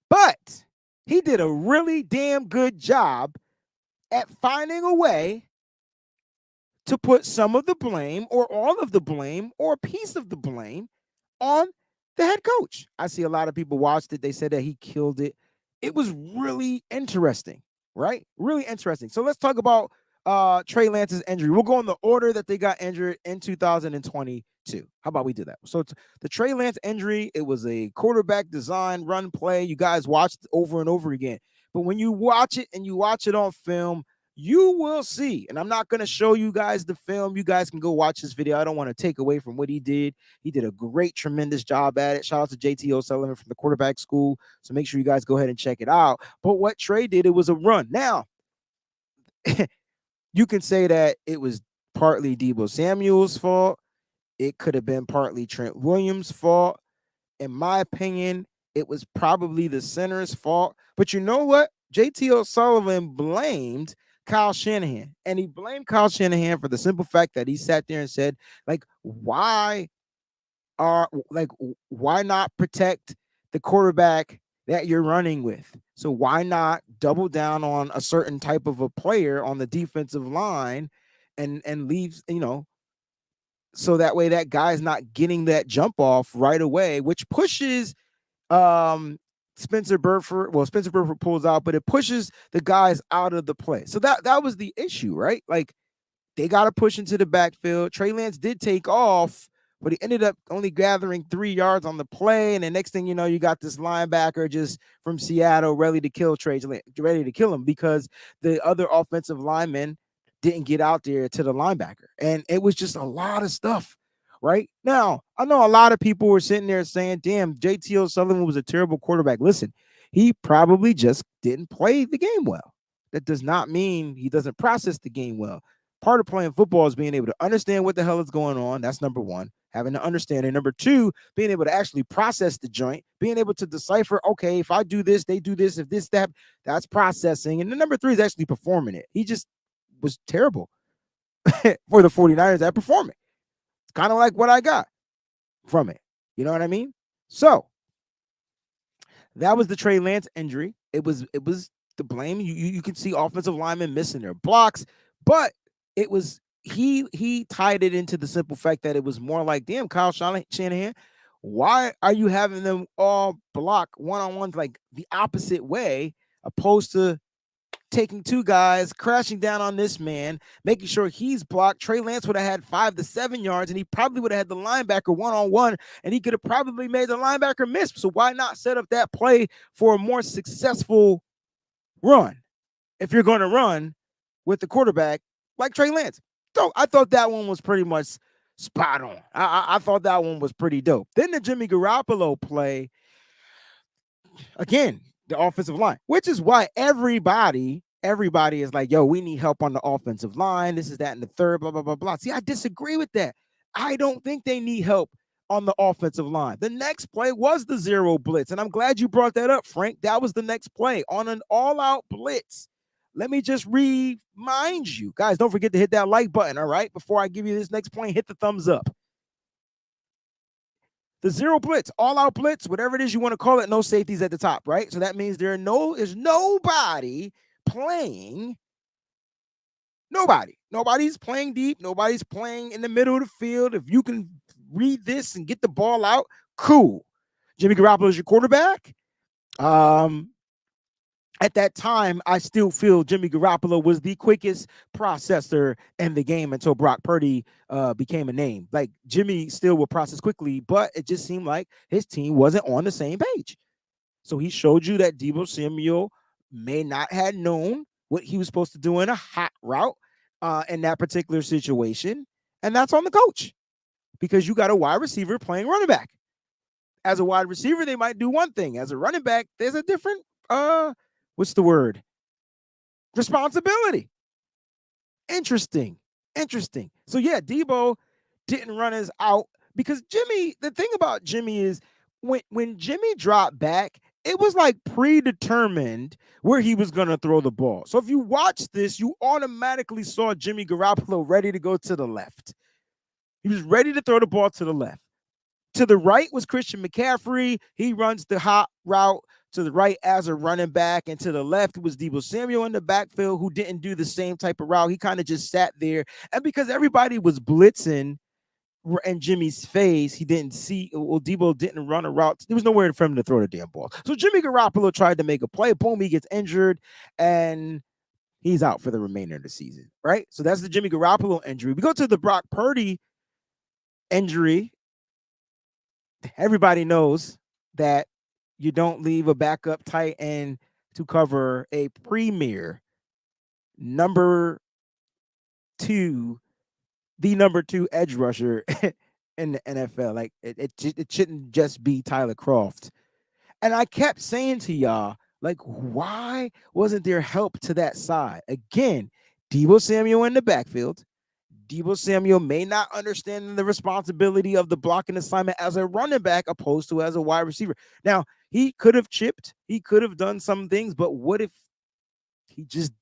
But he did a really damn good job at finding a way to put some of the blame or all of the blame or a piece of the blame on the head coach. I see a lot of people watched it. They said that he killed it. It was really interesting, right? Really interesting. So let's talk about Trey Lance's injury. We'll go in the order that they got injured in 2020 2. How about we do that? So the Trey Lance injury, it was a quarterback design run play. You guys watched over and over again. But when you watch it and you watch it on film, you will see, and I'm not going to show you guys the film. You guys can go watch this video. I don't want to take away from what he did. He did a great, tremendous job at it. Shout out to JT O'Sullivan from the quarterback school. So make sure you guys go ahead and check it out. But what Trey did, it was a run. Now, you can say that it was partly Deebo Samuel's fault. It could have been partly Trent Williams' fault. In my opinion, it was probably the center's fault. But you know what? JT O'Sullivan blamed Kyle Shanahan. And he blamed Kyle Shanahan for the simple fact that he sat there and said, like, why not protect the quarterback that you're running with? So why not double down on a certain type of a player on the defensive line and leave, so that way that guy's not getting that jump off right away, which pushes Spencer Burford. Well, Spencer Burford pulls out, but it pushes the guys out of the play. So that was the issue, right? Like, they got to push into the backfield. Trey Lance did take off, but he ended up only gathering 3 yards on the play. And the next thing you know, you got this linebacker just from Seattle ready to kill him because the other offensive lineman didn't get out there to the linebacker. And it was just a lot of stuff. Right now, I know a lot of people were sitting there saying, damn, JT O'Sullivan was a terrible quarterback. Listen, he probably just didn't play the game well. That does not mean he doesn't process the game well. Part of playing football is being able to understand what the hell is going on. That's number one, having to understand it. Number two, being able to actually process the joint, being able to decipher, okay, if I do this, they do this, if this, that, that's processing. And the number three is actually performing it. He just was terrible for the 49ers at performing. Kind of like what I got from it. You know what I mean? So that was the Trey Lance injury. It was the blame. You can see offensive linemen missing their blocks, but it was he tied it into the simple fact that it was more like, damn, Kyle Shanahan, why are you having them all block one-on-ones like the opposite way, opposed to taking two guys, crashing down on this man, making sure he's blocked? Trey Lance would have had 5 to 7 yards, and he probably would have had the linebacker one-on-one, and he could have probably made the linebacker miss. So why not set up that play for a more successful run if you're going to run with the quarterback like Trey Lance? So I thought that one was pretty much spot on. I thought that one was pretty dope. Then the Jimmy Garoppolo play, again, the offensive line, which is why everybody is like, yo, we need help on the offensive line. This is that and the third, blah, blah, blah, blah. See, I disagree with that. I don't think they need help on the offensive line. The next play was the zero blitz, and I'm glad you brought that up, Frank. That was the next play on an all-out blitz. Let me just remind you, guys, don't forget to hit that like button, all right? Before I give you this next point, hit the thumbs up. The zero blitz, all-out blitz, whatever it is you want to call it, no safeties at the top, right? So that means there's nobody playing. Nobody's playing deep. Nobody's playing in the middle of the field. If you can read this and get the ball out, cool. Jimmy Garoppolo is your quarterback. At that time, I still feel Jimmy Garoppolo was the quickest processor in the game until Brock Purdy became a name. Like, Jimmy still will process quickly, but it just seemed like his team wasn't on the same page. So he showed you that Deebo Samuel may not have known what he was supposed to do in a hot route in that particular situation. And that's on the coach, because you got a wide receiver playing running back. As a wide receiver, they might do one thing. As a running back, there's a different what's the word? Responsibility. Interesting. So yeah, Deebo didn't run his out because Jimmy, the thing about Jimmy is when Jimmy dropped back, it was like predetermined where he was going to throw the ball. So if you watch this, you automatically saw Jimmy Garoppolo ready to go to the left. He was ready to throw the ball to the left. To the right was Christian McCaffrey. He runs the hot route to the right as a running back, and to the left was Deebo Samuel in the backfield, who didn't do the same type of route. He kind of just sat there, and because everybody was blitzing in Jimmy's face, he didn't see, well, Deebo didn't run a route. There was nowhere for him to throw the damn ball. So Jimmy Garoppolo tried to make a play. Boom, he gets injured, and he's out for the remainder of the season, right? So that's the Jimmy Garoppolo injury. We go to the Brock Purdy injury, everybody knows that you don't leave a backup tight end to cover a premier number two, the number two edge rusher in the NFL. Like it shouldn't just be Tyler Croft. And I kept saying to y'all, like, why wasn't there help to that side? Again, Deebo Samuel in the backfield. Deebo Samuel may not understand the responsibility of the blocking assignment as a running back opposed to as a wide receiver. Now, he could have chipped, he could have done some things, but what if he just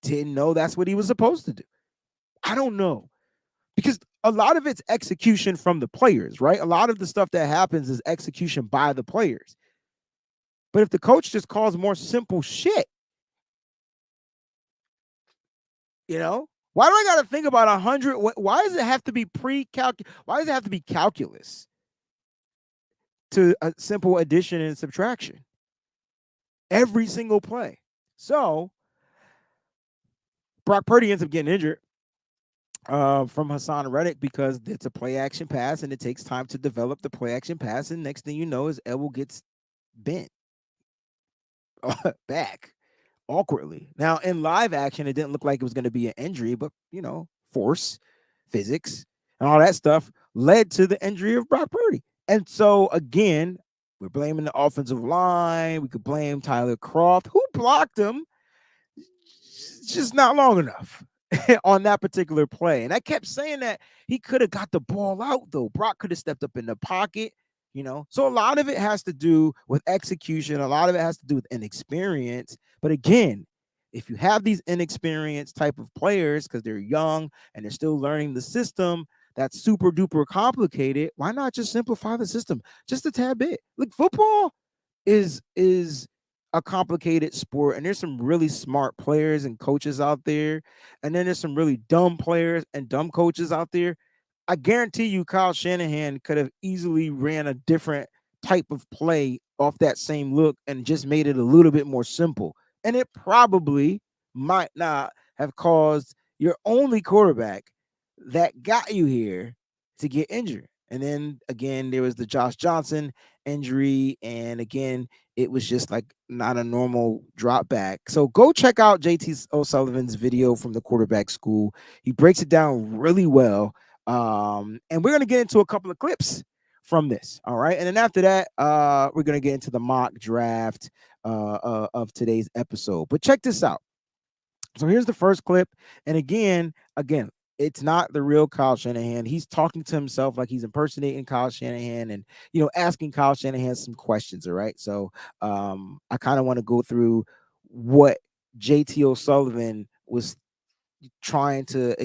didn't know that's what he was supposed to do? I don't know. Because a lot of it's execution from the players, right? A lot of the stuff that happens is execution by the players. But if the coach just calls more simple shit, why do I got to think about 100? Why does it have to be Why does it have to be calculus to a simple addition and subtraction every single play? So Brock Purdy ends up getting injured from Hassan Reddick because it's a play action pass and it takes time to develop the play action pass. And next thing you know is Elwell gets bent back awkwardly. Now, in live action, it didn't look like it was going to be an injury, but, force, physics, and all that stuff led to the injury of Brock Purdy. And so, again, we're blaming the offensive line. We could blame Tyler Croft, who blocked him just not long enough on that particular play. And I kept saying that he could have got the ball out, though. Brock could have stepped up in the pocket. So a lot of it has to do with execution. A lot of it has to do with inexperience. But again, if you have these inexperienced type of players because they're young and they're still learning the system that's super duper complicated, why not just simplify the system just a tad bit? Look, football is a complicated sport, and there's some really smart players and coaches out there, and then there's some really dumb players and dumb coaches out there. I guarantee you Kyle Shanahan could have easily ran a different type of play off that same look and just made it a little bit more simple. And it probably might not have caused your only quarterback that got you here to get injured. And then again, there was the Josh Johnson injury. And again, it was just like not a normal drop back. So go check out JT O'Sullivan's video from the quarterback school. He breaks it down really well. And we're going to get into a couple of clips from this. All right. And then after that, we're going to get into the mock draft of today's episode. But check this out. So here's the first clip. And again, it's not the real Kyle Shanahan. He's talking to himself like he's impersonating Kyle Shanahan and, asking Kyle Shanahan some questions. All right. So I kind of want to go through what JT O'Sullivan was trying to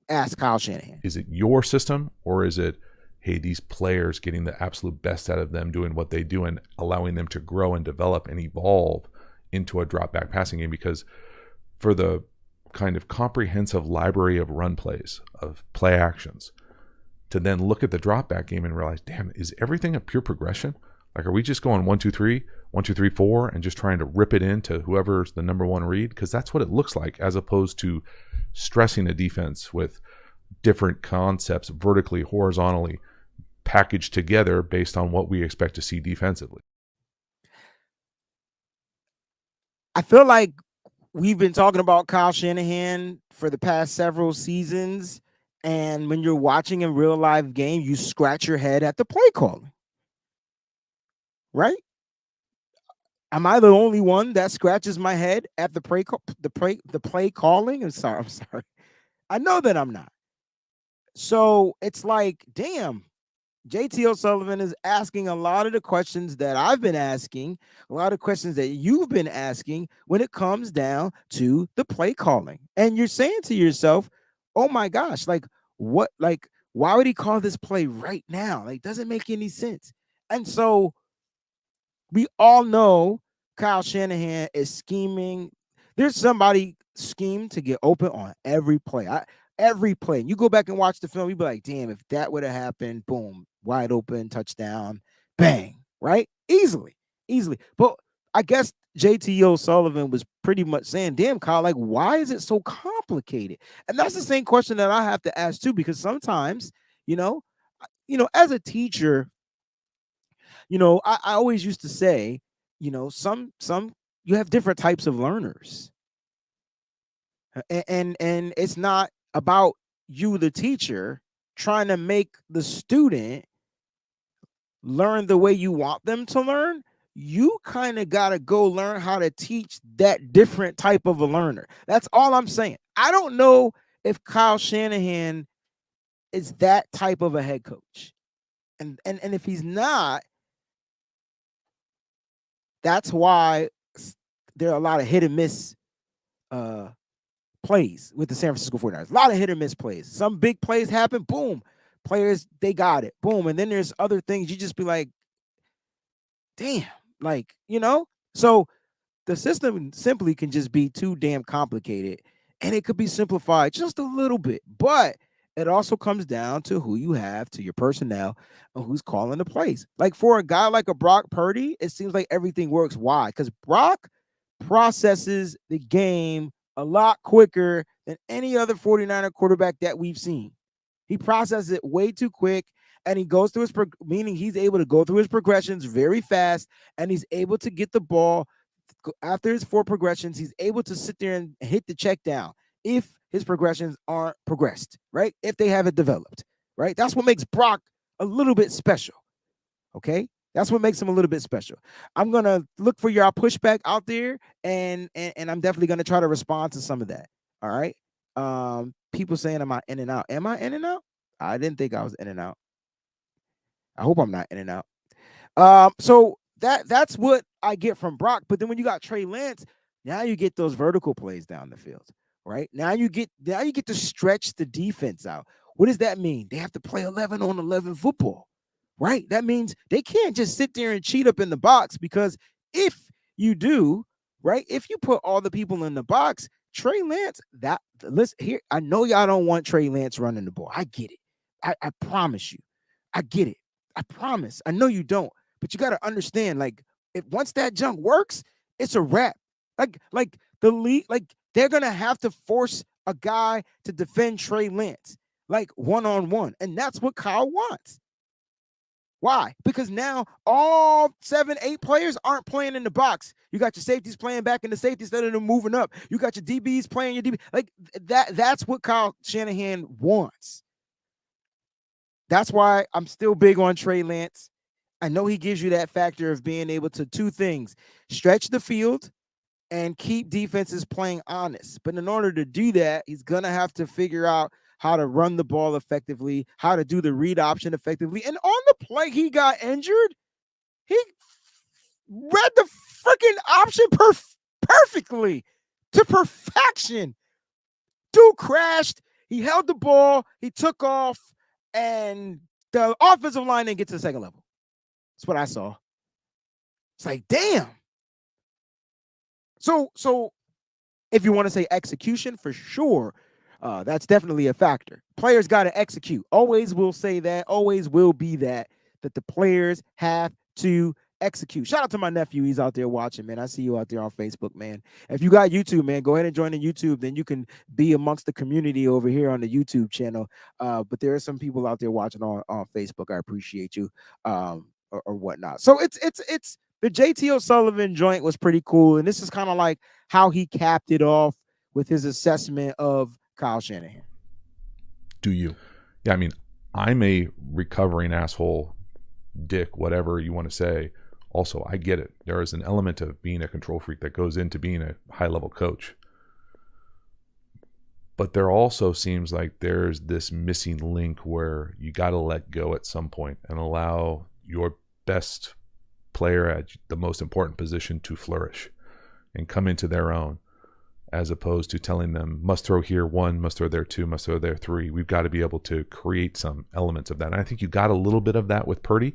ask Kyle Shanahan. Is it your system, or is it, hey, these players getting the absolute best out of them, doing what they do and allowing them to grow and develop and evolve into a drop back passing game? Because for the kind of comprehensive library of run plays, of play actions, to then look at the drop back game and realize, damn, is everything a pure progression? Like, are we just going 1, 2, 3, 1, 2, 3, 4, and just trying to rip it into whoever's the number one read? Because that's what it looks like, as opposed to stressing a defense with different concepts vertically, horizontally packaged together based on what we expect to see defensively. I feel like we've been talking about Kyle Shanahan for the past several seasons, and when you're watching a real live game, you scratch your head at the play calling. Right? Am I the only one that scratches my head at the play calling? I'm sorry. I know that I'm not. So it's like, damn, JT O'Sullivan is asking a lot of the questions that I've been asking, a lot of questions that you've been asking when it comes down to the play calling. And you're saying to yourself, oh my gosh, like what, like, why would he call this play right now? Like, doesn't make any sense. And so we all know Kyle Shanahan is scheming. There's somebody schemed to get open on every play. Every play. And you go back and watch the film, you'd be like, damn, if that would have happened, boom, wide open, touchdown, bang, right? Easily. But I guess JT O'Sullivan was pretty much saying, damn, Kyle, like, why is it so complicated? And that's the same question that I have to ask too, because sometimes, as a teacher, I always used to say, some you have different types of learners. And it's not about you, the teacher, trying to make the student learn the way you want them to learn. You kind of got to go learn how to teach that different type of a learner. That's all I'm saying. I don't know if Kyle Shanahan is that type of a head coach. And if he's not, that's why there are a lot of hit and miss plays with the San Francisco 49ers. A lot of hit or miss plays. Some big plays happen, boom. Players, they got it. Boom. And then there's other things you just be like, damn, So the system simply can just be too damn complicated, and it could be simplified just a little bit. But it also comes down to who you have, to your personnel, and who's calling the plays. Like for a guy like a Brock Purdy, it seems like everything works. Why? Because Brock processes the game a lot quicker than any other 49er quarterback that we've seen. He processes it way too quick, and he goes through meaning he's able to go through his progressions very fast, and he's able to get the ball after his 4 progressions. He's able to sit there and hit the check down if his progressions aren't progressed, right? If they haven't developed, right? That's what makes Brock a little bit special, okay? That's what makes him a little bit special. I'm going to look for your pushback out there, and I'm definitely going to try to respond to some of that, all right? People saying, am I in and out? Am I in and out? I didn't think I was in and out. I hope I'm not in and out. So that's what I get from Brock. But then when you got Trey Lance, now you get those vertical plays down the field, right? Now you get to stretch the defense out. What does that mean? They have to play 11 on 11 football, right? That means they can't just sit there and cheat up in the box, because if you do, right, if you put all the people in the box, Trey Lance, listen here, I know y'all don't want Trey Lance running the ball. I get it. I promise you. I get it. I promise. I know you don't, but you got to understand, like, if once that junk works, it's a wrap. Like the league, like they're gonna have to force a guy to defend Trey Lance, like one-on-one, and that's what Kyle wants. Why? Because now all 7, 8 players aren't playing in the box. You got your safeties playing back in the safety instead of them moving up. You got your DBs playing your DB. Like that's what Kyle Shanahan wants. That's why I'm still big on Trey Lance. I know he gives you that factor of being able to 2 things: stretch the field and keep defenses playing honest. But in order to do that, he's going to have to figure out how to run the ball effectively, how to do the read option effectively. And on the play he got injured, he read the freaking option perfectly, to perfection. Dude crashed. He held the ball. He took off, and the offensive line didn't get to the second level. That's what I saw. It's like, damn. So if you want to say execution, for sure, that's definitely a factor. Players got to execute. Always will say that. Always will be that the players have to execute. Shout out to my nephew. He's out there watching, man. I see you out there on Facebook, man. If you got YouTube, man, go ahead and join the YouTube. Then you can be amongst the community over here on the YouTube channel. But there are some people out there watching on Facebook. I appreciate you, or whatnot. So it's the JT O'Sullivan joint was pretty cool. And this is kind of like how he capped it off with his assessment of Kyle Shanahan. Do you? Yeah, I mean, I'm a recovering asshole, dick, whatever you want to say. Also, I get it. There is an element of being a control freak that goes into being a high-level coach. But there also seems like there's this missing link where you got to let go at some point and allow your best player at the most important position to flourish and come into their own, as opposed to telling them must throw here 1, must throw there 2, must throw there 3. We've got to be able to create some elements of that. And I think you got a little bit of that with Purdy.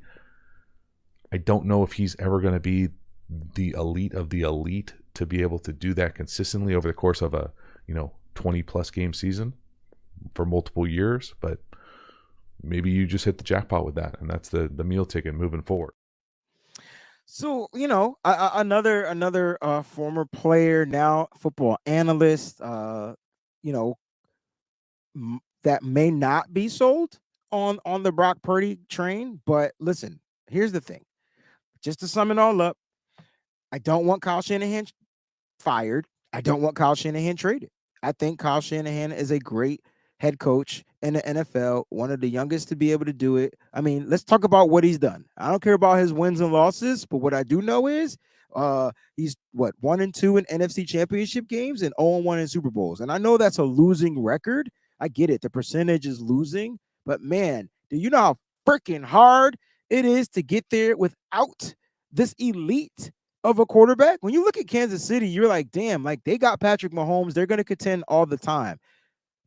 I don't know if he's ever going to be the elite of the elite to be able to do that consistently over the course of a 20 plus game season for multiple years, but maybe you just hit the jackpot with that, and that's the meal ticket moving forward. So, another former player, now football analyst, that may not be sold on the Brock Purdy train, but listen, here's the thing. Just to sum it all up, I don't want Kyle Shanahan fired. I don't want Kyle Shanahan traded. I think Kyle Shanahan is a great head coach in the NFL, one of the youngest to be able to do it. I mean, let's talk about what he's done. I don't care about his wins and losses, but what I do know is he's what 1-2 in NFC Championship games and 0-1 in Super Bowls. And I know that's a losing record. I get it. The percentage is losing, but man, do you know how freaking hard it is to get there without this elite of a quarterback? When you look at Kansas City, you're like, damn, like they got Patrick Mahomes. They're going to contend all the time.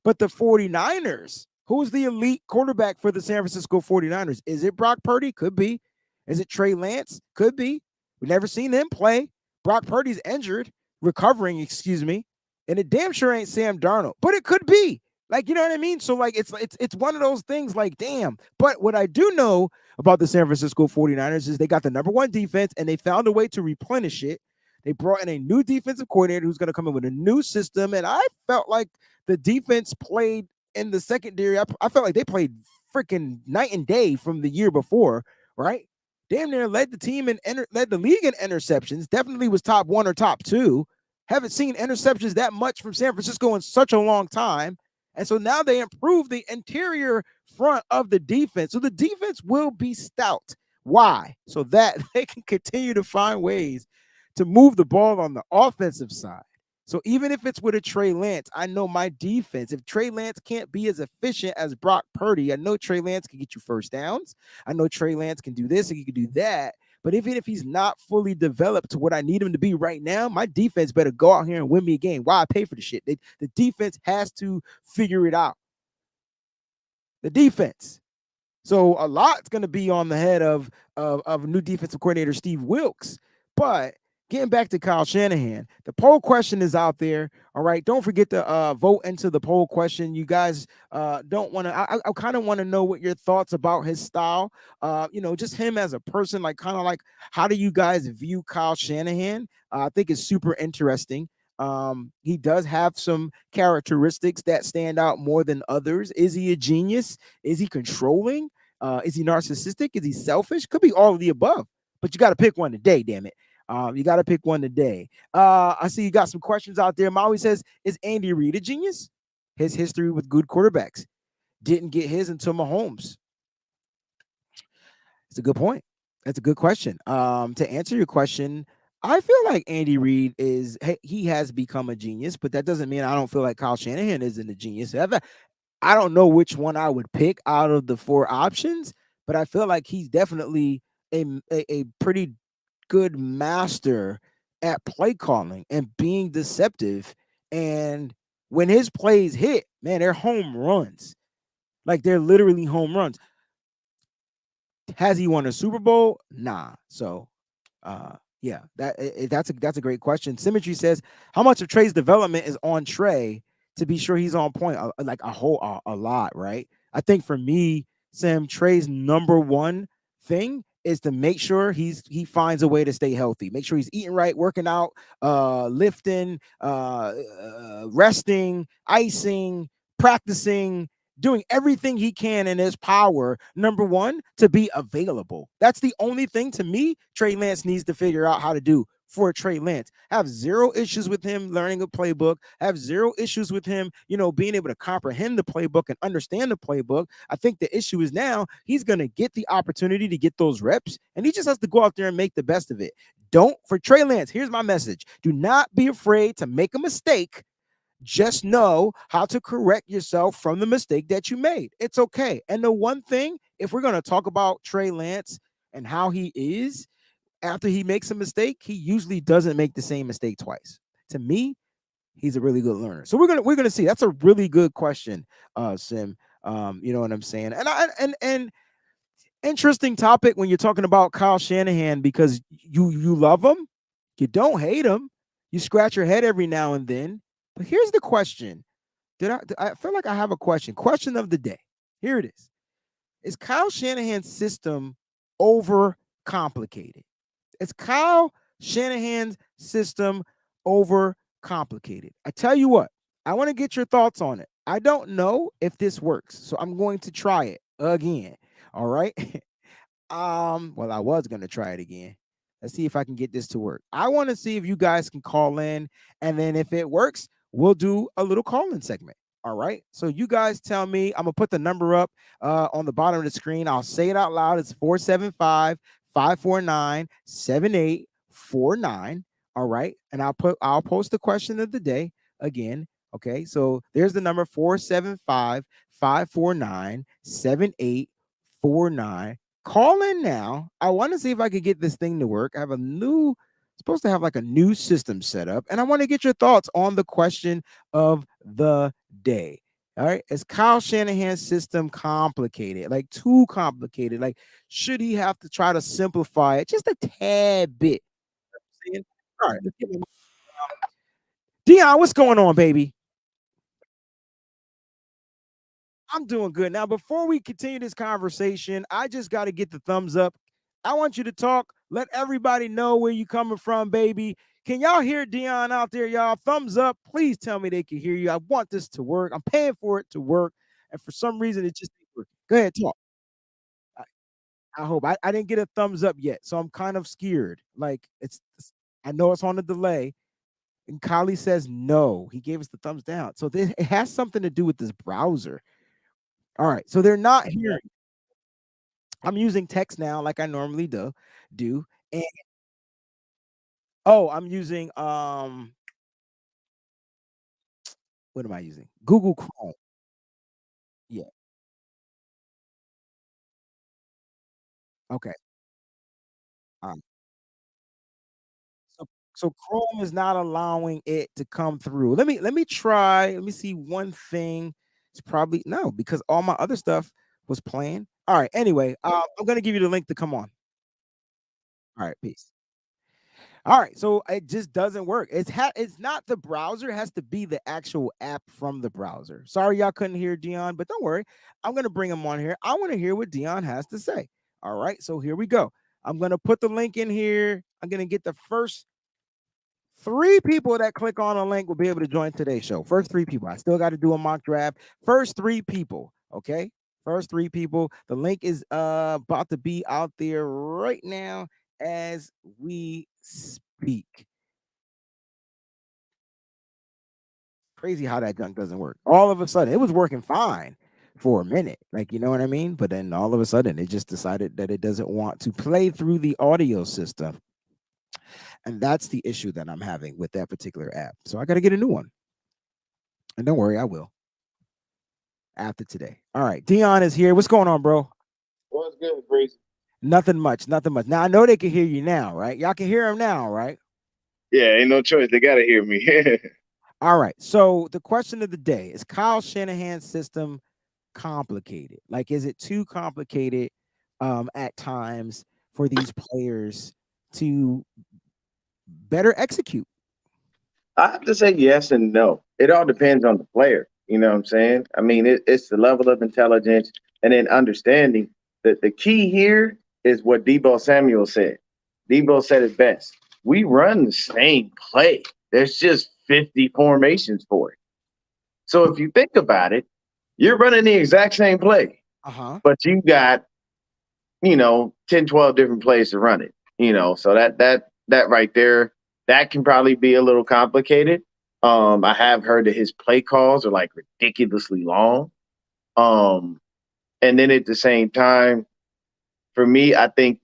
But the 49ers, who's the elite quarterback for the San Francisco 49ers? Is it Brock Purdy? Could be. Is it Trey Lance? Could be. We've never seen him play. Brock Purdy's injured, recovering, excuse me. And it damn sure ain't Sam Darnold. But it could be. Like, you know what I mean? So, like, it's one of those things like, damn. But what I do know about the San Francisco 49ers is they got the number one defense, and they found a way to replenish it. They brought in a new defensive coordinator who's going to come in with a new system, and I felt like the defense played in the secondary. I felt like they played freaking night and day from the year before, right? Damn near led the team and led the league in interceptions. Definitely was top one or top two. Haven't seen interceptions that much from San Francisco in such a long time. And so now they improve the interior front of the defense. So the defense will be stout. Why? So that they can continue to find ways to move the ball on the offensive side. So even if it's with a Trey Lance, I know my defense, if Trey Lance can't be as efficient as Brock Purdy, I know Trey Lance can get you first downs. I know Trey Lance can do this and he can do that. But even if he's not fully developed to what I need him to be right now, my defense better go out here and win me a game. Why I pay for the shit? The defense has to figure it out. The defense. So a lot's going to be on the head of new defensive coordinator Steve Wilks. But getting back to Kyle Shanahan, the poll question is out there. All right. Don't forget to vote into the poll question. You guys don't want to, I kind of want to know what your thoughts about his style, just him as a person, like kind of like, how do you guys view Kyle Shanahan? I think it's super interesting. He does have some characteristics that stand out more than others. Is he a genius? Is he controlling? Is he narcissistic? Is he selfish? Could be all of the above, but you got to pick one today, damn it. You got to pick one today. I see you got some questions out there. Maui says, is Andy Reid a genius? His history with good quarterbacks. Didn't get his until Mahomes. It's a good point. That's a good question. To answer your question, I feel like Andy Reid he has become a genius, but that doesn't mean I don't feel like Kyle Shanahan isn't a genius. I don't know which one I would pick out of the four options, but I feel like he's definitely a pretty good master at play calling and being deceptive. And when his plays hit, man, they're home runs. Like they're literally home runs. Has he won a Super Bowl? Nah. So, yeah, that's a great question. Symmetry says, how much of Trey's development is on Trey to be sure he's on point? Like a lot, right? I think for me, Sam, Trey's number one thing is to make sure he finds a way to stay healthy. Make sure he's eating right, working out, lifting, resting, icing, practicing, doing everything he can in his power, number one, to be available. That's the only thing to me Trey Lance needs to figure out how to do for Trey Lance. I have zero issues with him learning a playbook. I have zero issues with him, being able to comprehend the playbook and understand the playbook. I think the issue is now he's going to get the opportunity to get those reps, and he just has to go out there and make the best of it. For Trey Lance, here's my message. Do not be afraid to make a mistake. Just know how to correct yourself from the mistake that you made. It's okay. And the one thing, if we're going to talk about Trey Lance and how he is, after he makes a mistake, he usually doesn't make the same mistake twice. To me, he's a really good learner. So we're gonna see. That's a really good question, Sim. You know what I'm saying? And interesting topic when you're talking about Kyle Shanahan, because you love him, you don't hate him, you scratch your head every now and then. But here's the question. I feel like I have a question. Question of the day. Here it is. Is Kyle Shanahan's system overcomplicated? Is Kyle Shanahan's system overcomplicated? I tell you what, I want to get your thoughts on it. I don't know if this works, so I'm going to try it. again. All right. Well, I was gonna try it again. Let's see if I can get this to work. I want to see if you guys can call in, and then if it works, we'll do a little call-in segment. All right. So you guys tell me. I'm gonna put the number up on the bottom of the screen. I'll say it out loud. It's 475-549-7849. All right. And I'll post the question of the day again. Okay. So there's the number 475-549-7849. Call in now. I want to see if I could get this thing to work. I have supposed to have like a new system set up, and I want to get your thoughts on the question of the day. All right. Is Kyle Shanahan's system complicated? Like too complicated? Like, should he have to try to simplify it just a tad bit? All right. Let's get Dion, what's going on, baby? I'm doing good. Now, before we continue this conversation, I just got to get the thumbs up. I want you to talk. Let everybody know where you coming from, baby. Can y'all hear Dion out there, y'all? Thumbs up. Please tell me they can hear you. I want this to work. I'm paying for it to work. And for some reason, it just ain't working. Go ahead, talk. I, I hope. I didn't get a thumbs up yet, so I'm kind of scared. Like, I know it's on the delay. And Kylie says no. He gave us the thumbs down. So it has something to do with this browser. All right. So they're not hearing. I'm using text now like I normally do. And I'm using what am I using? Google Chrome. Yeah. Okay. Um, so Chrome is not allowing it to come through. Let me try. Let me see one thing. It's probably no, because all my other stuff was playing. All right. Anyway, I'm gonna give you the link to come on. All right, peace. All right, so it just doesn't work. It's not the browser, it has to be the actual app from the browser. Sorry y'all couldn't hear Dion, but don't worry. I'm gonna bring him on here. I want to hear what Dion has to say. All right, so here we go. I'm gonna put the link in here. I'm gonna get the first 3 people that click on a link will be able to join today's show. First 3 people. I still got to do a mock draft. First 3 people. Okay. First 3 people. The link is about to be out there right now as we speak. Crazy how that junk doesn't work. All of a sudden, it was working fine for a minute. Like, you know what I mean? But then all of a sudden, it just decided that it doesn't want to play through the audio system. And that's the issue that I'm having with that particular app. So I got to get a new one. And don't worry, I will after today. All right. Dion is here. What's going on, bro? What's good, Breezy? Nothing much. Nothing much. Now, I know they can hear you now, right? Y'all can hear him now, right? Yeah, ain't no choice. They got to hear me. All right. So the question of the day is Kyle Shanahan's system complicated? Like, is it too complicated at times for these players to better execute? I have to say yes and no. It all depends on the player. You know what I'm saying? I mean, it's the level of intelligence and then understanding that the key here is what Debo Samuel said. Debo said it best. We run the same play. There's just 50 formations for it. So if you think about it, you're running the exact same play, but you got, 10, 12 different plays to run it. So that right there, that can probably be a little complicated. I have heard that his play calls are like ridiculously long. And then at the same time, for me, I think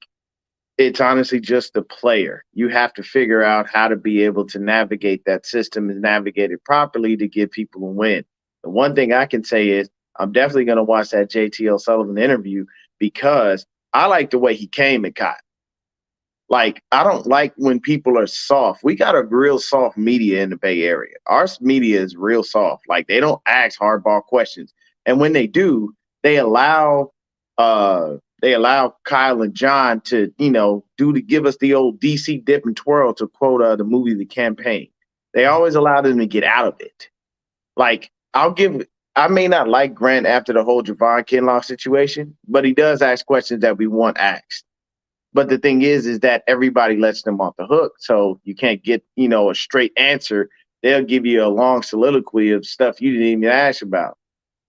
it's honestly just the player. You have to figure out how to be able to navigate that system and navigate it properly to give people a win. The one thing I can say is I'm definitely going to watch that JT Sullivan interview because I like the way he came at Kyle. Like, I don't like when people are soft. We got a real soft media in the Bay Area. Our media is real soft. Like, they don't ask hardball questions. And when they do, they allow Kyle and John to, give us the old DC dip and twirl, to quote the movie The Campaign. They always allow them to get out of it. Like, I may not like Grant after the whole Javon Kinlaw situation, but he does ask questions that we want asked. But the thing is that everybody lets them off the hook. So you can't get, a straight answer. They'll give you a long soliloquy of stuff you didn't even ask about.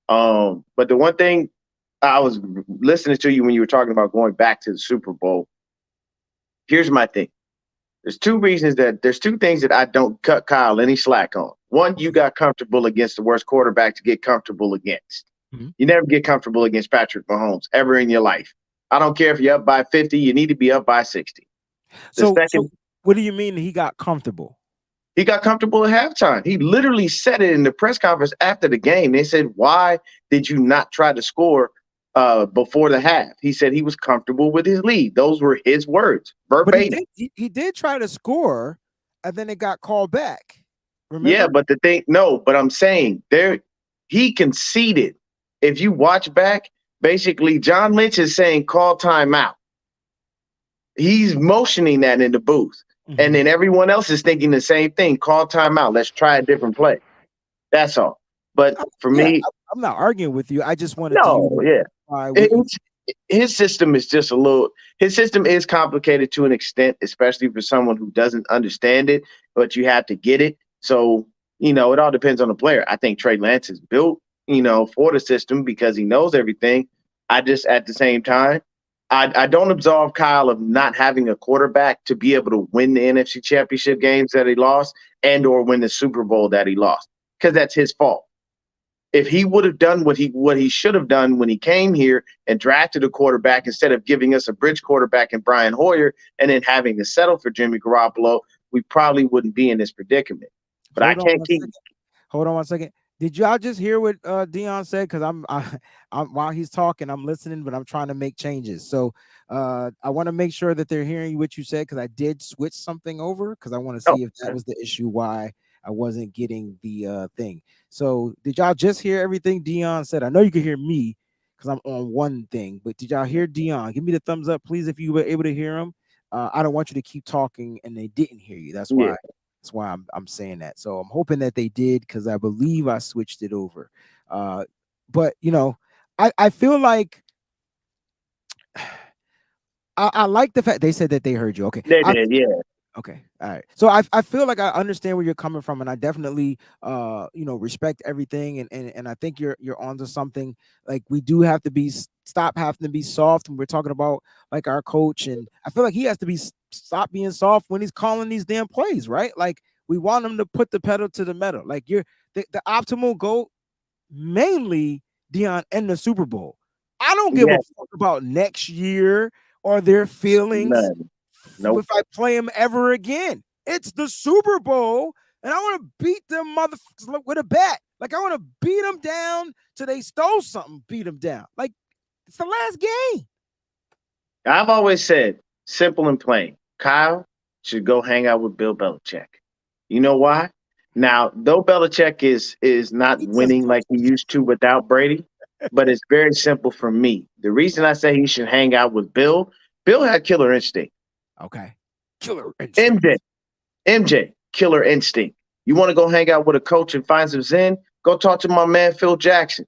But the one thing I was listening to you when you were talking about going back to the Super Bowl. Here's my thing. There's two things that I don't cut Kyle any slack on. One, you got comfortable against the worst quarterback to get comfortable against. Mm-hmm. You never get comfortable against Patrick Mahomes ever in your life. I don't care if you're up by 50, you need to be up by 60. So what do you mean he got comfortable? He got comfortable at halftime. He literally said it in the press conference after the game. They said, why did you not try to score before the half? He said he was comfortable with his lead. Those were his words, verbatim. But he did try to score, and then it got called back. Remember? Yeah, but I'm saying he conceded. If you watch back, basically John Lynch is saying call timeout. He's motioning that in the booth. And then everyone else is thinking the same thing. Call timeout. Let's try a different play. That's all. But for me, I'm not arguing with you. I just wanted his system is just his system is complicated to an extent, especially for someone who doesn't understand it, but you have to get it. So, it all depends on the player. I think Trey Lance is built, for the system because he knows everything. I just, at the same time, I don't absolve Kyle of not having a quarterback to be able to win the NFC Championship games that he lost and or win the Super Bowl that he lost, because that's his fault. If he would have done what he should have done when he came here and drafted a quarterback instead of giving us a bridge quarterback in Brian Hoyer and then having to settle for Jimmy Garoppolo, we probably wouldn't be in this predicament. But Hold on one second. Did y'all just hear what Dion said? Because I'm while he's talking, I'm listening, but I'm trying to make changes. So I want to make sure that they're hearing what you said, because I did switch something over because I want to see if that was the issue why I wasn't getting the thing. So did y'all just hear everything Dion said? I know you could hear me because I'm on one thing, but did y'all hear Dion? Give me the thumbs up, please, if you were able to hear him. I don't want you to keep talking and they didn't hear you. That's why. That's why I'm saying that. So I'm hoping that they did, because I believe I switched it over. But I feel like I like the fact they said that they heard you. Okay, they did, yeah. Okay, all right. So I feel like I understand where you're coming from, and I definitely respect everything, and I think you're onto something. Like, we do have to stop having to be soft when we're talking about like our coach, and I feel like he has to stop being soft when he's calling these damn plays, right? Like, we want him to put the pedal to the metal. Like, the optimal goal, mainly Dion, in the Super Bowl. I don't give a fuck about next year or their feelings. Nope. If I play him ever again. It's the Super Bowl, and I want to beat them motherfuckers with a bat. Like, I want to beat them down till they stole something, beat them down. Like, it's the last game. I've always said, simple and plain, Kyle should go hang out with Bill Belichick. You know why? Now, though Belichick is not winning like he used to without Brady, but it's very simple for me. The reason I say he should hang out with Bill had killer instinct. Okay. Killer instinct. MJ, killer instinct. You want to go hang out with a coach and find some zen? Go talk to my man, Phil Jackson.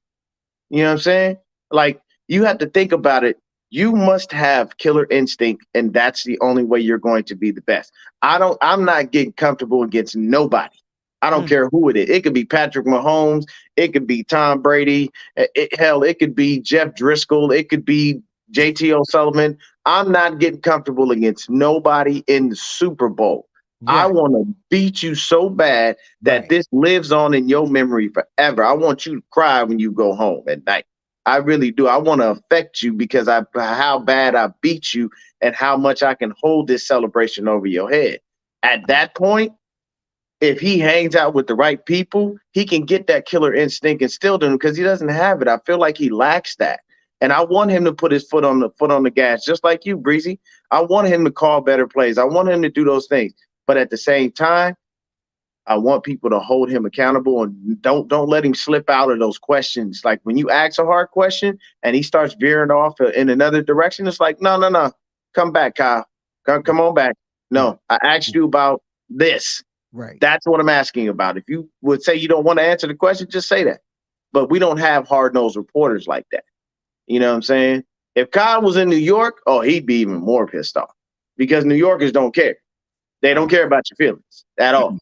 You know what I'm saying? Like, you have to think about it. You must have killer instinct, and that's the only way you're going to be the best. I'm not getting comfortable against nobody. I don't care who it is. It could be Patrick Mahomes. It could be Tom Brady. It could be Jeff Driscoll. It could be JT O'Sullivan. I'm not getting comfortable against nobody in the Super Bowl. Right. I want to beat you so bad that this lives on in your memory forever. I want you to cry when you go home at night. I really do. I want to affect you because how bad I beat you and how much I can hold this celebration over your head. At that point, if he hangs out with the right people, he can get that killer instinct instilled in him, because he doesn't have it. I feel like he lacks that. And I want him to put his foot on the gas, just like you, Breezy. I want him to call better plays. I want him to do those things. But at the same time, I want people to hold him accountable, and don't let him slip out of those questions. Like, when you ask a hard question and he starts veering off in another direction, it's like, no. Come back, Kyle. Come on back. No, I asked you about this. Right. That's what I'm asking about. If you would say you don't want to answer the question, just say that. But we don't have hard-nosed reporters like that. You know what I'm saying? If Kyle was in New York, he'd be even more pissed off, because New Yorkers don't care. They don't care about your feelings at all.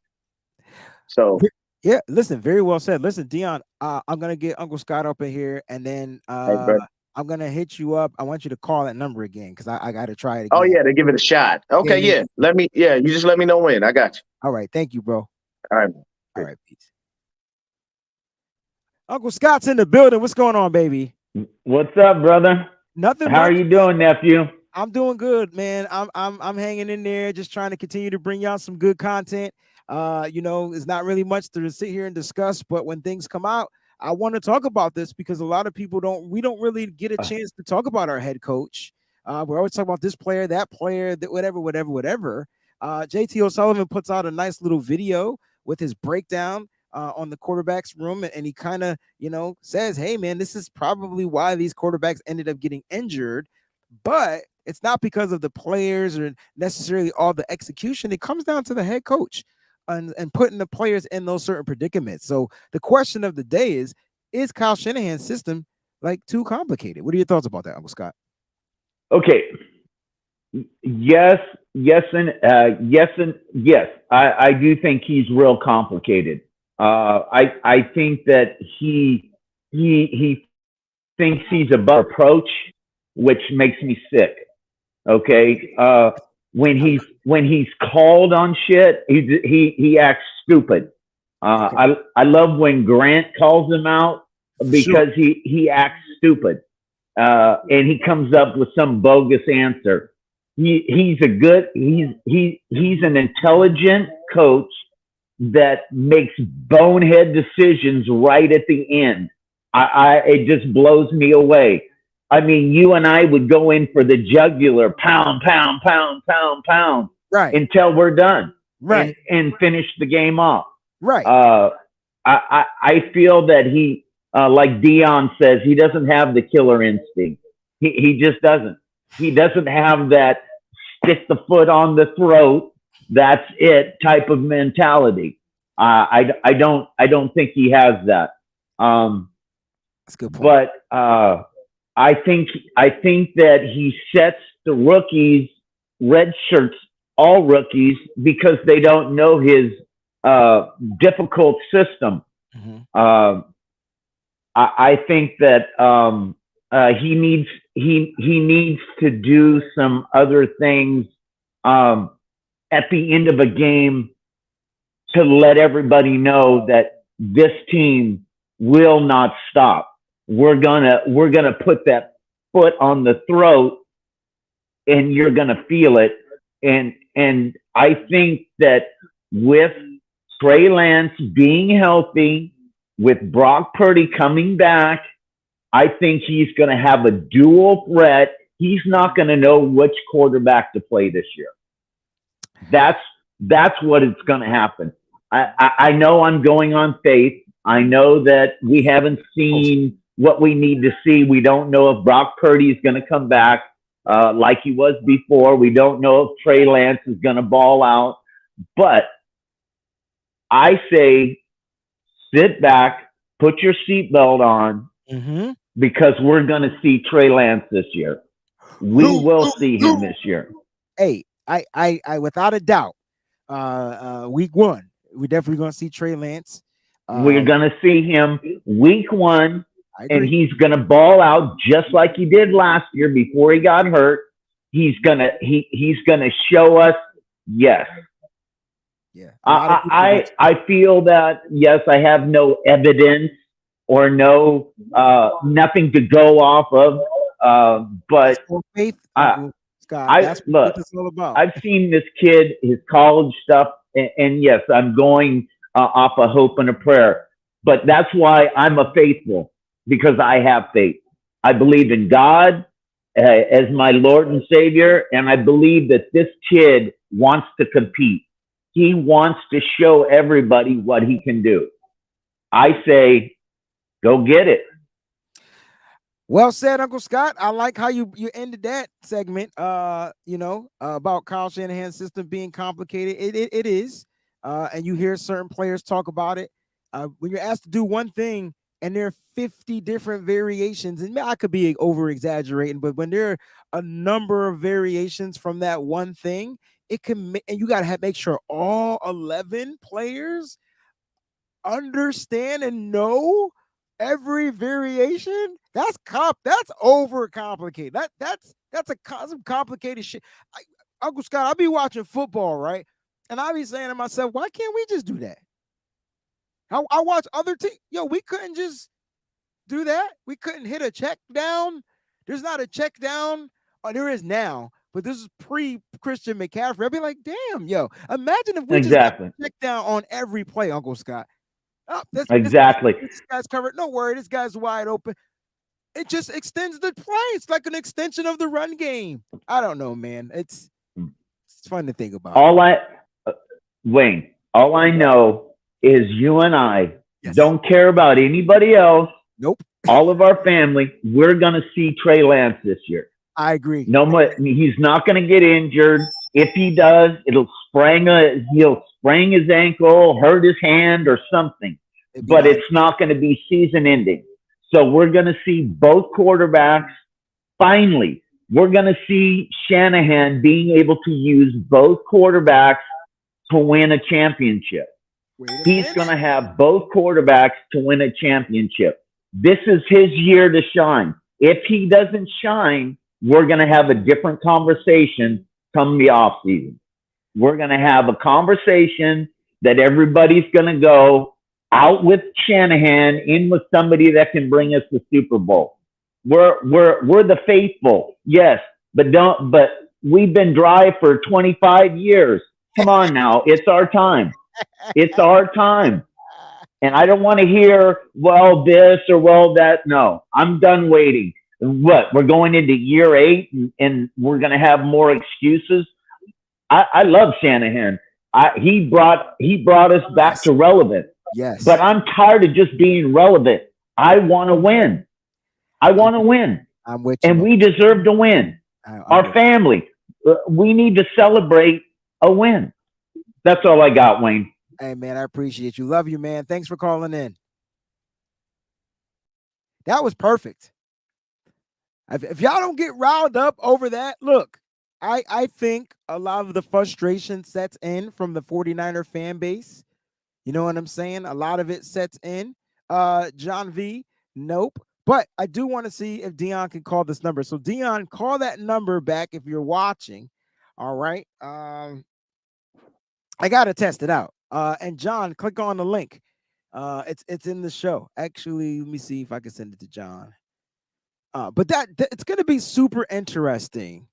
So, yeah, listen, very well said. Listen, Dion, I'm gonna get Uncle Scott up in here, and then hey, I'm gonna hit you up. I want you to call that number again because I got to try it Oh again. yeah, to give it a shot. Okay, Yeah. you just let me know when. I got you. All right, thank you, bro. All right. All right, peace. Uncle Scott's in the building. What's going on, baby? What's up, brother? Nothing How are much. you doing, nephew? I'm doing good, man. I'm hanging in there, just trying to continue to bring y'all some good content. It's not really much to sit here and discuss, but when things come out, I want to talk about this because a lot of people we don't really get a chance to talk about our head coach. We're always talking about this player, that whatever. JT O'Sullivan puts out a nice little video with his breakdown on the quarterback's room, and he kind of, says, hey, man, this is probably why these quarterbacks ended up getting injured. But it's not because of the players or necessarily all the execution. It comes down to the head coach and putting the players in those certain predicaments. So the question of the day is Kyle Shanahan's system like too complicated? What are your thoughts about that, Uncle Scott? Okay. Yes. I do think he's real complicated. I think that he thinks he's above approach, which makes me sick. Okay. When he's called on shit, he acts stupid. I love when Grant calls him out because he acts stupid. And he comes up with some bogus answer. He's an intelligent coach that makes bonehead decisions right at the end. It just blows me away. I mean, you and I would go in for the jugular, pound, right, until we're done, right, and finish the game off. Right. I feel that he, like Dion says, he doesn't have the killer instinct. He just doesn't. He doesn't have that stick the foot on the throat, that's it type of mentality. I don't think he has that. That's a good point. But I think that he sets the rookies, red shirts, all rookies, because they don't know his difficult system. Mm-hmm. I think that he needs to do some other things at the end of a game to let everybody know that this team will not stop. We're gonna put that foot on the throat, and you're gonna feel it. And I think that with Trey Lance being healthy, with Brock Purdy coming back, I think he's going to have a dual threat. He's not going to know which quarterback to play this year. That's what it's going to happen. I know I'm going on faith. I know that we haven't seen what we need to see. We don't know if Brock Purdy is going to come back like he was before. We don't know if Trey Lance is going to ball out. But I say, sit back, put your seatbelt on, mm-hmm. because we're going to see Trey Lance this year. We will see him this year. Hey, I without a doubt, week one, we're definitely going to see Trey Lance. We're going to see him week one, and he's going to ball out just like he did last year before he got hurt. He's gonna show us, yes. Yeah. I feel that, yes, I have no evidence or no nothing to go off of, but faith, Scott, that's what it's all about. I've seen this kid, his college stuff, and yes, I'm going off a hope and a prayer, but that's why I'm a faithful, because I have faith. I believe in God as my Lord and Savior, and I believe that this kid wants to compete. He wants to show everybody what he can do. I say, go get it. Well said, Uncle Scott. I like how you ended that segment. About Kyle Shanahan's system being complicated. It is, and you hear certain players talk about it. When you're asked to do one thing, and there are 50 different variations, and I could be over exaggerating, but when there are a number of variations from that one thing, it can, and you got to make sure all 11 players understand and know every variation. That's over complicated. That's some complicated shit. Uncle Scott, I'll be watching football, right? And I'll be saying to myself, why can't we just do that? I watch other teams. Yo, we couldn't just do that. We couldn't hit a check down. There's not a check down. Oh, there is now, but this is pre-Christian McCaffrey. I'd be like, damn, yo, imagine if we just got a check down on every play, Uncle Scott. Oh, this guy's covered. No worry, this guy's wide open. It just extends the play. It's like an extension of the run game. I don't know, man. It's fun to think about. Wayne, all I know is you and I don't care about anybody else. Nope. All of our family, we're going to see Trey Lance this year. I agree. No, he's not going to get injured. If he does, he'll sprain his ankle, hurt his hand or something. But it's not going to be season ending. So we're going to see both quarterbacks. Finally, we're going to see Shanahan being able to use both quarterbacks to win a championship. He's going to have both quarterbacks to win a championship. This is his year to shine. If he doesn't shine, we're going to have a different conversation come the offseason. We're going to have a conversation that everybody's going to go out with Shanahan, in with somebody that can bring us the Super Bowl. We're the faithful, yes, but we've been dry for 25 years. Come on now, it's our time. It's our time. And I don't want to hear, well, this or well, that. No, I'm done waiting. What? We're going into year 8 and we're going to have more excuses. I love Shanahan. He brought us back to relevant. Yes. But I'm tired of just being relevant. I want to win. I'm with you. And we deserve to win. Our family, we need to celebrate a win. That's all I got, Wayne. Hey, man, I appreciate you. Love you, man. Thanks for calling in. That was perfect. If y'all don't get riled up over that, look, I think a lot of the frustration sets in from the 49er fan base. You know what I'm saying? A lot of it sets in. John V, nope. But I do want to see if Dion can call this number. So, Dion, call that number back if you're watching. All right. I got to test it out. And John, click on the link. It's in the show. Actually, let me see if I can send it to John. But it's going to be super interesting.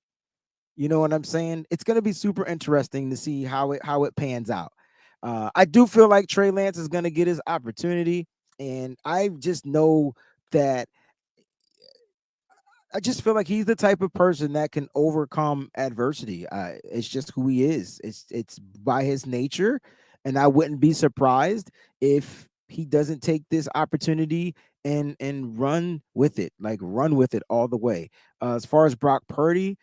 You know what I'm saying? It's going to be super interesting to see how it pans out. I do feel like Trey Lance is going to get his opportunity, and I just know that I just feel like he's the type of person that can overcome adversity. It's just who he is. It's by his nature, and I wouldn't be surprised if he doesn't take this opportunity and run with it, run with it all the way. As far as Brock Purdy,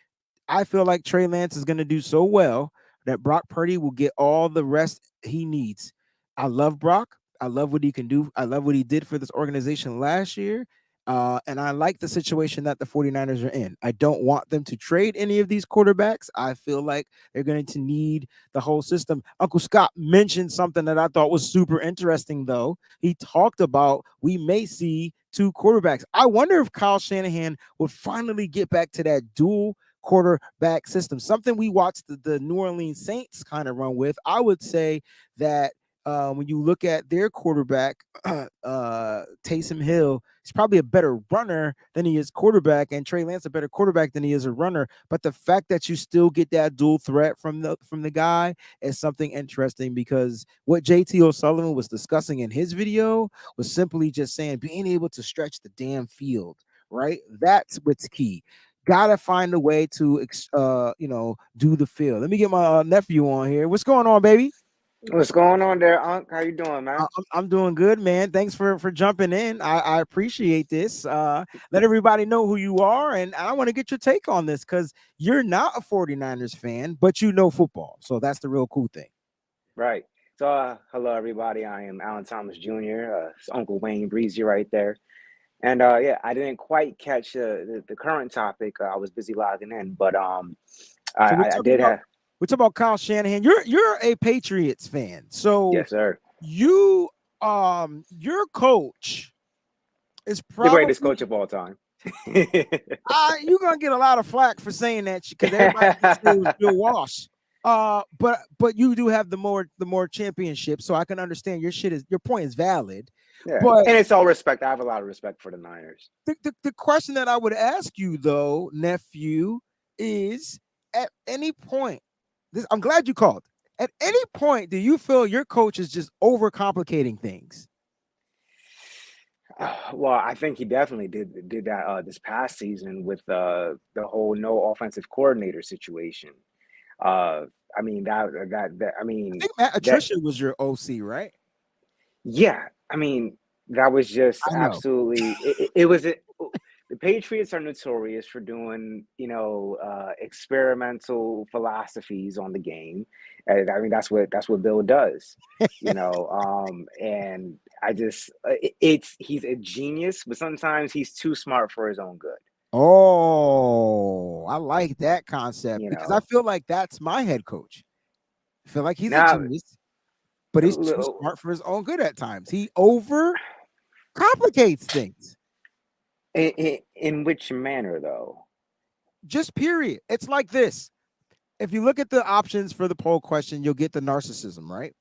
I feel like Trey Lance is going to do so well that Brock Purdy will get all the rest he needs. I love Brock. I love what he can do. I love what he did for this organization last year. And I like the situation that the 49ers are in. I don't want them to trade any of these quarterbacks. I feel like they're going to need the whole system. Uncle Scott mentioned something that I thought was super interesting, though. He talked about we may see 2 quarterbacks. I wonder if Kyle Shanahan will finally get back to that dual quarterback system, something we watched the New Orleans Saints kind of run with. I would say that when you look at their quarterback, Taysom Hill, he's probably a better runner than he is quarterback, and Trey Lance a better quarterback than he is a runner. But the fact that you still get that dual threat from the guy is something interesting, because what JT O'Sullivan was discussing in his video was simply just saying being able to stretch the damn field, right? That's what's key. Gotta find a way to do the field. Let me get my nephew on here. What's going on, baby? What's going on there, Unc? How you doing, man? I'm doing good, man. Thanks for jumping in. I appreciate this. Let everybody know who you are, and I want to get your take on this, because you're not a 49ers fan, but you know football. So that's the real cool thing. Right. So hello, everybody. I am Alan Thomas Jr., Uncle Wayne Breezy right there. And I didn't quite catch the current topic. I was busy logging in, but I did have. We're talking about Kyle Shanahan. You're a Patriots fan, so yes, sir. You your coach is The greatest probably coach of all time. you're gonna get a lot of flack for saying that because everybody can say it was Bill Walsh. But you do have the more championships, so I can understand your point is valid. Yeah, But and it's all respect. I have a lot of respect for the Niners. the question that I would ask you though, nephew, is at any point, I'm glad you called. At any point, do you feel your coach is just overcomplicating things? Well, I think he definitely did that this past season with the whole no offensive coordinator situation. I mean I I mean think Matt that Patricia was your OC, right? yeah, I mean that was just I know. absolutely it was the Patriots are notorious for doing, experimental philosophies on the game. And I mean that's what Bill does, and I just he's a genius, but sometimes he's too smart for his own good, Oh, I like that concept you because I know. feel like that's my head coach. I feel like he's a Now, genius, but he's too smart for his own good at times. He over complicates things. in which manner though? Just period. It's like this. If you look at the options for the poll question, you'll get the narcissism, right?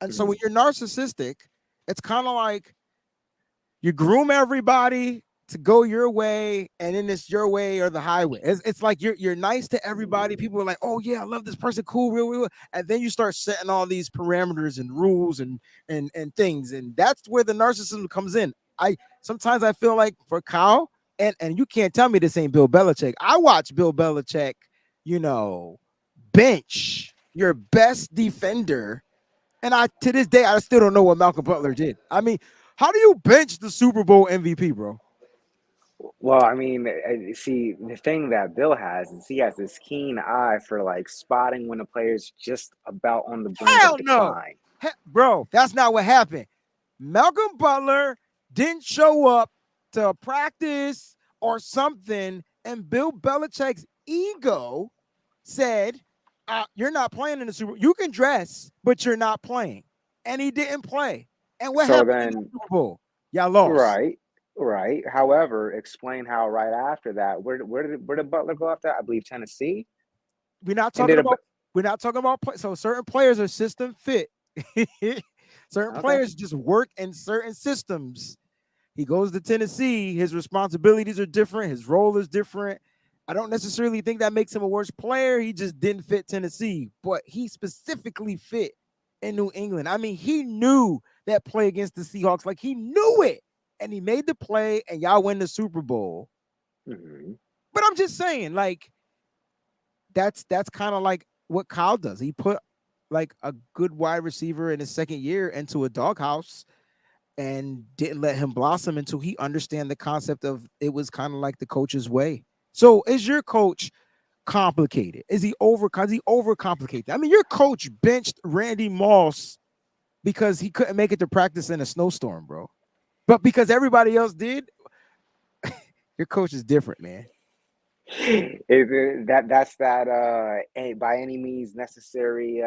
And so when Mhm. you're narcissistic, it's kind of like you groom everybody to go your way, and then it's your way or the highway. It's like you're nice to everybody. People are like, oh yeah, I love this person, cool, real. And then you start setting all these parameters and rules and things, and that's where the narcissism comes in. Sometimes I feel like for Kyle, and you can't tell me this ain't Bill Belichick. I watch Bill Belichick, bench your best defender, and to this day I still don't know what Malcolm Butler did. I mean, how do you bench the Super Bowl MVP, bro? Well, I mean, see, the thing that Bill has is he has this keen eye for like spotting when a player's just about on the brink of Hell no. decline. Bro, that's not what happened. Malcolm Butler didn't show up to practice or something, and Bill Belichick's ego said, you're not playing in the Super Bowl. You can dress, but you're not playing. And he didn't play. And what So happened in the then, Super Bowl? Y'all lost. right, right. However, explain how right after that, where did Butler go after that? I believe Tennessee. We're not talking Ended up about so certain players are system fit. Certain okay. players just work in certain systems. He goes to Tennessee. His responsibilities are different. His role is different. I don't necessarily think that makes him a worse player. He just didn't fit Tennessee, but he specifically fit in New England. I mean, he knew that play against the Seahawks. Like, he knew it. And he made the play, and y'all win the Super Bowl. Hmm. But I'm just saying, like, that's kind of like what Kyle does. He put like a good wide receiver in his second year into a doghouse and didn't let him blossom until he understand the concept of it was kind of like the coach's way. So is your coach complicated? Is he overcomplicated? I mean, your coach benched Randy Moss because he couldn't make it to practice in a snowstorm, bro. But because everybody else did, your coach is different, man. That's that by any means necessary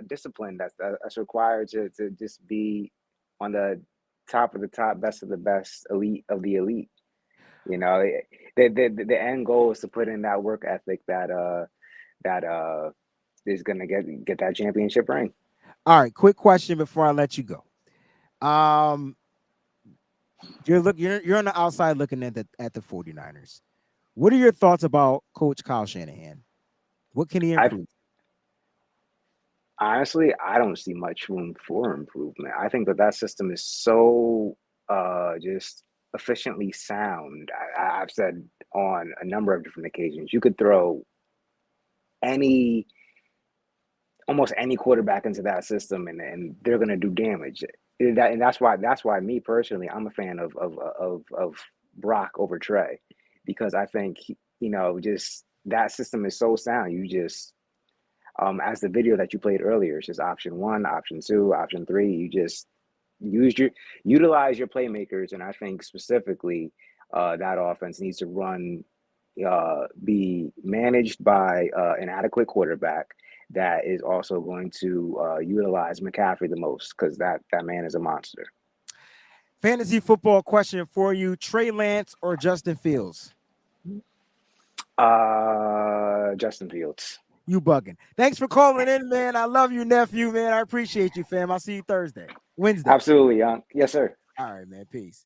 discipline that's required to just be on the top of the top, best of the best, elite of the elite. You know, the end goal is to put in that work ethic that is gonna get that championship ring. All right, quick question before I let you go. You're on the outside looking at the 49ers. What are your thoughts about Coach Kyle Shanahan? What can he I improve? honestly, I don't see much room for improvement. I think that system is so just efficiently sound. I've said on a number of different occasions, you could throw any almost any quarterback into that system, and they're going to do damage. And that's why me personally, I'm a fan of Brock over Trey, because I think just that system is so sound. You just as the video that you played earlier, it's just option one, option two, option three. You just utilize your playmakers, and I think specifically that offense needs to be managed by an adequate quarterback that is also going to utilize McCaffrey the most, because that man is a monster. Fantasy football question for you: Trey Lance or Justin Fields? Justin Fields. You bugging. Thanks for calling in, man. I love you, nephew, man. I appreciate you, fam. I'll see you Wednesday. Absolutely, yes, sir. All right, man. Peace.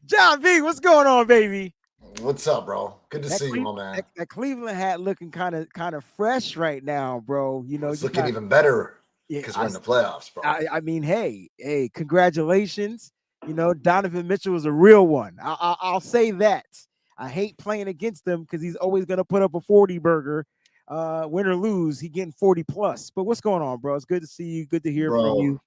John V, what's going on, baby? What's up, bro? Good to see you, my man. That Cleveland hat looking kind of fresh right now, bro. You know, it's looking even better because we're in the playoffs, bro. I mean, hey, congratulations. You know, Donovan Mitchell is a real one. I'll say that. I hate playing against him because he's always going to put up a 40 burger. Win or lose, he getting 40 plus. But what's going on, bro? It's good to see you. Good to hear from you.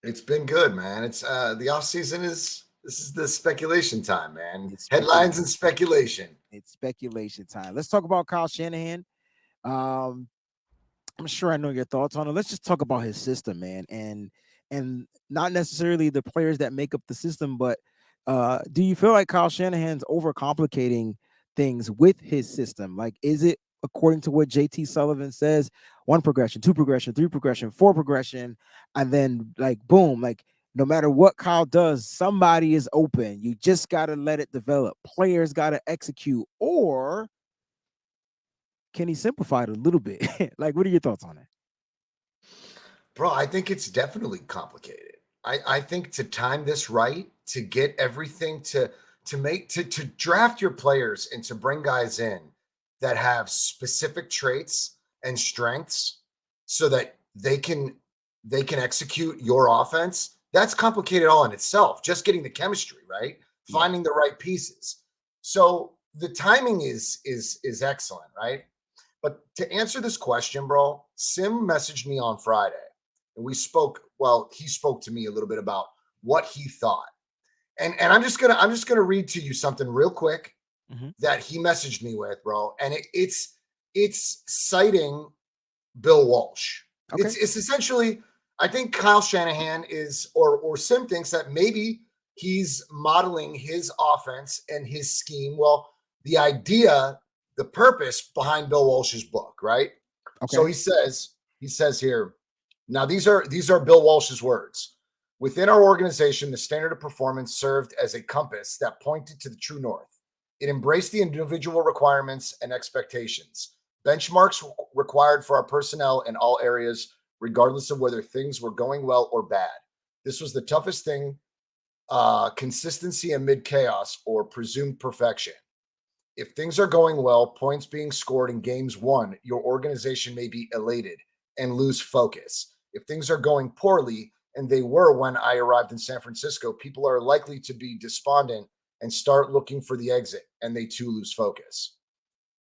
It's been good, man. It's the off season this is the speculation time, man. Headlines and speculation. It's speculation time. Let's talk about Kyle Shanahan. I'm sure I know your thoughts on it. Let's just talk about his system, man, and not necessarily the players that make up the system, but do you feel like Kyle Shanahan's overcomplicating things with his system? Like, is it according to what JT Sullivan says, 1 progression, 2 progression, 3 progression, 4 progression, and then like boom, like no matter what Kyle does, somebody is open. You just got to let it develop. Players got to execute. Or can he simplify it a little bit? Like, what are your thoughts on it? Bro, I think it's definitely complicated. I think to time this right, to get everything to draft your players and to bring guys in that have specific traits and strengths so that they can execute your offense, that's complicated all in itself. Just getting the chemistry, right? Yeah. Finding the right pieces. So the timing is excellent, right? But to answer this question, bro, Sim messaged me on Friday and we spoke. Well, he spoke to me a little bit about what he thought. And I'm just gonna read to you something real quick that he messaged me with, bro. And it's citing Bill Walsh. Okay. It's essentially, I think Kyle Shanahan is, or Sim thinks that maybe he's modeling his offense and his scheme. Well, the idea, the purpose behind Bill Walsh's book, right? Okay. So he says here, now these are Bill Walsh's words. Within our organization, the standard of performance served as a compass that pointed to the true north. It embraced the individual requirements and expectations, benchmarks required for our personnel in all areas, regardless of whether things were going well or bad. This was the toughest thing, consistency amid chaos or presumed perfection. If things are going well, points being scored in games won, your organization may be elated and lose focus. If things are going poorly, and they were when I arrived in San Francisco, people are likely to be despondent and start looking for the exit, and they too lose focus.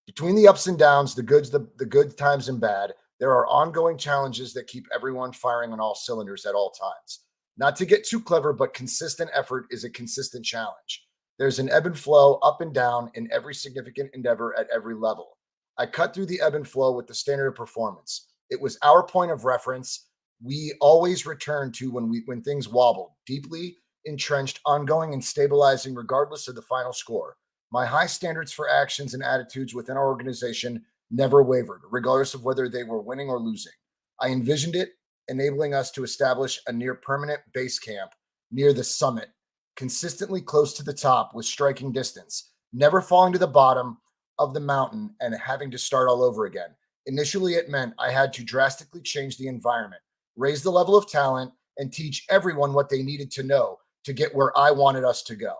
Between the ups and downs, the good times and bad, there are ongoing challenges that keep everyone firing on all cylinders at all times. Not to get too clever, but consistent effort is a consistent challenge. There's an ebb and flow, up and down, in every significant endeavor at every level. I cut through the ebb and flow with the standard of performance. It was our point of reference. We always return to when things wobbled, deeply entrenched, ongoing, and stabilizing regardless of the final score. My high standards for actions and attitudes within our organization never wavered, regardless of whether they were winning or losing. I envisioned it, enabling us to establish a near permanent base camp near the summit, consistently close to the top with striking distance, never falling to the bottom of the mountain and having to start all over again. Initially, it meant I had to drastically change the environment, raise the level of talent, and teach everyone what they needed to know to get where I wanted us to go.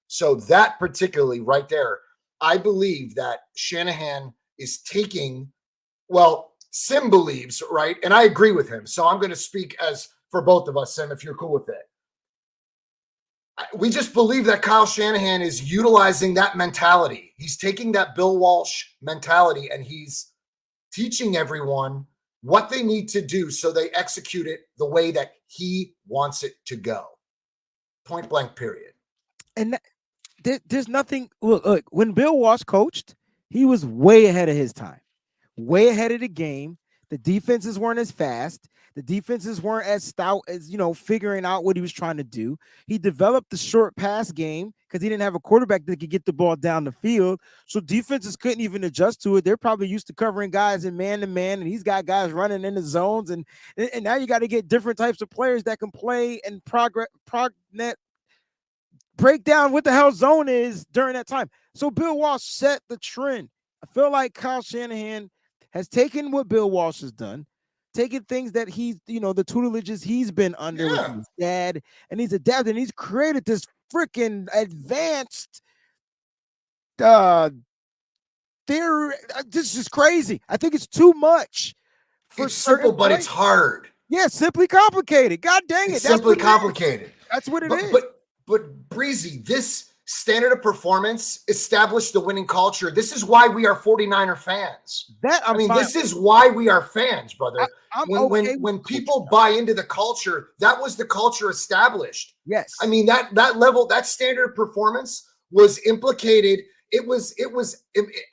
So that particularly right there, I believe that Shanahan is taking, well, Sim believes, right? And I agree with him. So I'm going to speak as for both of us, Sim, if you're cool with it. We just believe that Kyle Shanahan is utilizing that mentality. He's taking that Bill Walsh mentality and he's teaching everyone what they need to do so they execute it the way that he wants it to go. Point blank, period. And there's nothing. Look, when Bill Walsh coached, he was way ahead of his time, way ahead of the game. The defenses weren't as fast. The defenses weren't as stout as, figuring out what he was trying to do. He developed the short pass game because he didn't have a quarterback that could get the ball down the field. So defenses couldn't even adjust to it. They're probably used to covering guys in man-to-man, and he's got guys running in the zones. And now you got to get different types of players that can play and break down what the hell zone is during that time. So Bill Walsh set the trend. I feel like Kyle Shanahan has taken what Bill Walsh has done, taken things that he's, the tutelages he's been under with his dad, and he's adapted, and he's created this freaking advanced theory. This is crazy. I think it's too much. It's simple, but it's hard. Yeah, simply complicated. God dang it. It's simply complicated. That's what it is. But Breezy, this standard of performance established the winning culture. This is why we are 49er fans. This is why we are fans, brother. When people buy into the culture, that was the culture established. Yes. I mean, that level, that standard of performance was implicated. It was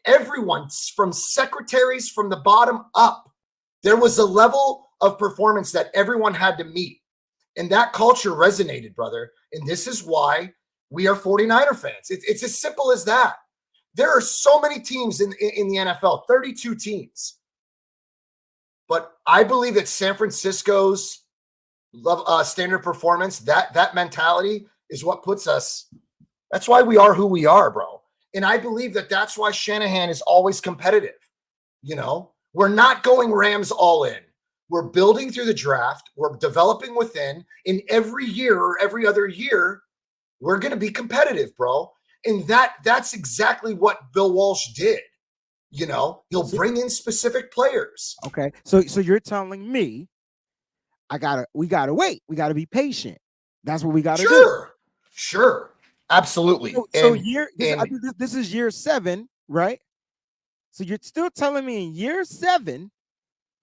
everyone from secretaries from the bottom up. There was a level of performance that everyone had to meet. And that culture resonated, brother. And this is why we are 49er fans. It's as simple as that. There are so many teams in the NFL, 32 teams. But I believe that San Francisco's standard performance, that mentality is what puts us. That's why we are who we are, bro. And I believe that that's why Shanahan is always competitive. We're not going Rams all in. We're building through the draft. We're developing within. In every year or every other year, we're going to be competitive, bro. And that's exactly what Bill Walsh did. He'll bring in specific players. Okay. So you're telling me we gotta wait. We gotta be patient. That's what we gotta do. Sure. Absolutely. This is year 7, right? So you're still telling me in year 7,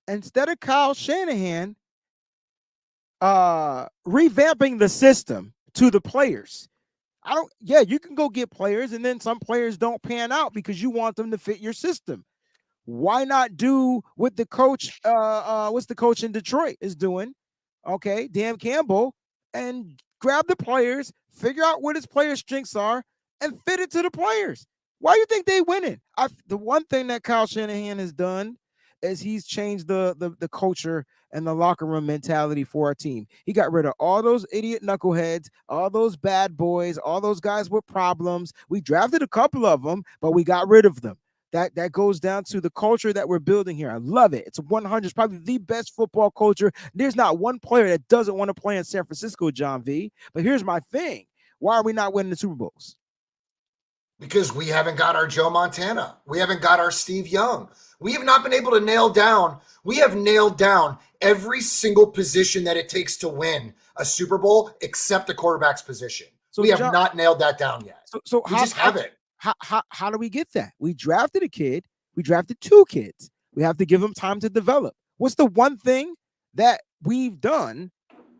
instead of Kyle Shanahan revamping the system to the players, you can go get players, and then some players don't pan out because you want them to fit your system. Why not do what the coach, what's the coach in Detroit is doing? Okay, Dan Campbell, and grab the players, figure out what his players' strengths are, and fit it to the players. Why do you think they winning? The one thing that Kyle Shanahan has done is he's changed the culture and the locker room mentality for our team. He got rid of all those idiot knuckleheads, all those bad boys, all those guys with problems. We drafted a couple of them, but we got rid of them. That goes down to the culture that we're building here. I love it. It's 100. It's probably the best football culture. There's not one player that doesn't want to play in San Francisco, John V. But here's my thing. Why are we not winning the Super Bowls? Because we haven't got our Joe Montana. We haven't got our Steve Young. We have not been able to nail down. We have nailed down every single position that it takes to win a Super Bowl except the quarterback's position. So we have not nailed that down yet. So we just haven't. How do we get that? We drafted a kid. We drafted 2 kids. We have to give them time to develop. What's the one thing that we've done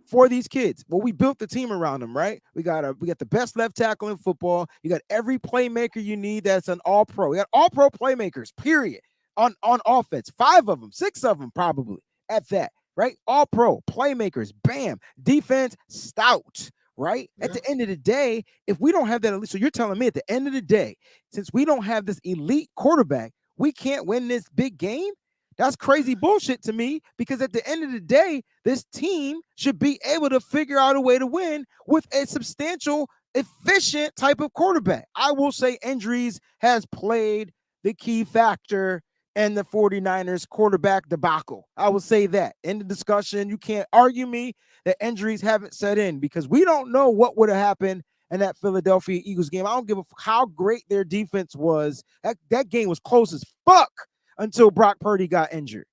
for these kids? Well, we built the team around them, right? We got the best left tackle in football. You got every playmaker you need that's an all-pro. We got all-pro playmakers, period, on offense. 5 of them, 6 of them probably at that, right? All-pro playmakers, bam. Defense, stout. Right? Yeah. At the end of the day, if we don't have that elite, so you're telling me at the end of the day, since we don't have this elite quarterback, we can't win this big game? That's crazy bullshit to me, because at the end of the day, this team should be able to figure out a way to win with a substantial, efficient type of quarterback. I will say injuries has played the key factor in the 49ers quarterback debacle. I will say that. In the discussion, you can't argue me that injuries haven't set in, because we don't know what would have happened in that Philadelphia Eagles game. I don't give a how great their defense was. That game was close as fuck until Brock Purdy got injured.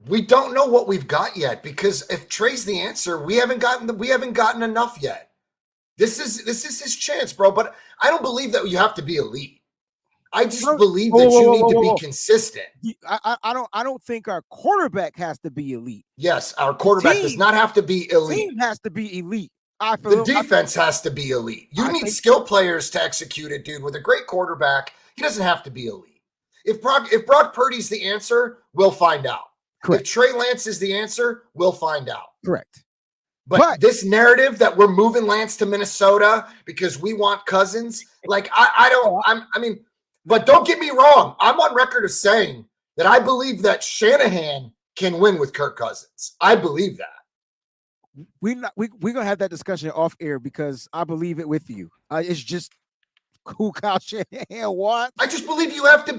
We don't know what we've got yet, because if Trey's the answer, we haven't gotten enough yet. This is his chance, bro. But I don't believe that you have to be elite. I just believe that you need to be consistent. I don't think our quarterback has to be elite. Yes, our quarterback does not have to be elite. The team has to be elite. The defense has to be elite. You need skill players to execute it, dude. With a great quarterback, he doesn't have to be elite. If Brock Purdy's the answer, we'll find out. Correct. If Trey Lance is the answer, we'll find out. Correct. But this narrative that we're moving Lance to Minnesota because we want Cousins, like but don't get me wrong. I'm on record of saying that I believe that Shanahan can win with Kirk Cousins. I believe that. We're gonna have that discussion off air because I believe it with you. It's just who Kyle Shanahan wants. I just believe you have to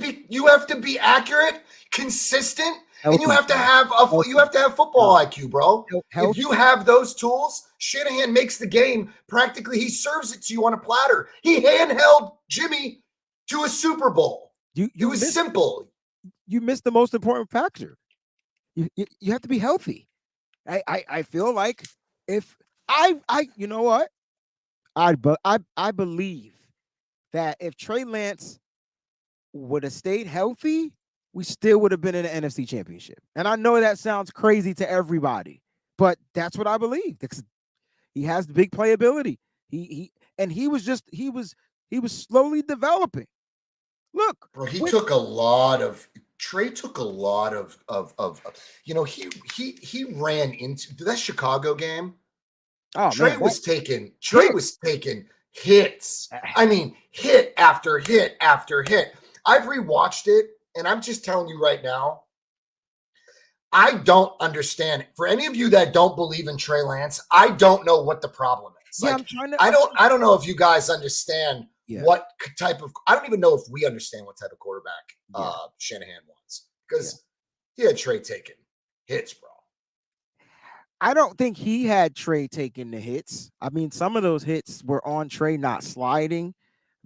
be accurate, consistent, and you have to have football IQ, bro. If you have those tools, Shanahan makes the game practically. He serves it to you on a platter. He handheld Jimmy to a Super Bowl. It was simple. You missed the most important factor. You have to be healthy. I feel like if you know what, I believe that if Trey Lance would have stayed healthy, we still would have been in the NFC Championship. And I know that sounds crazy to everybody, but that's what I believe. He has the big playability. He was slowly developing. Look, bro, Trey took a lot of he ran into that Chicago game. Oh, Trey was taking hits. I mean, hit after hit after hit. I've rewatched it, and I'm just telling you right now, I don't understand it. For any of you that don't believe in Trey Lance, I don't know what the problem is. Yeah, like, I don't know if you guys understand what type of. I don't even know if we understand what type of quarterback Shanahan wants because he had Trey taking hits, bro. I don't think he had Trey taking the hits. I mean, some of those hits were on Trey not sliding.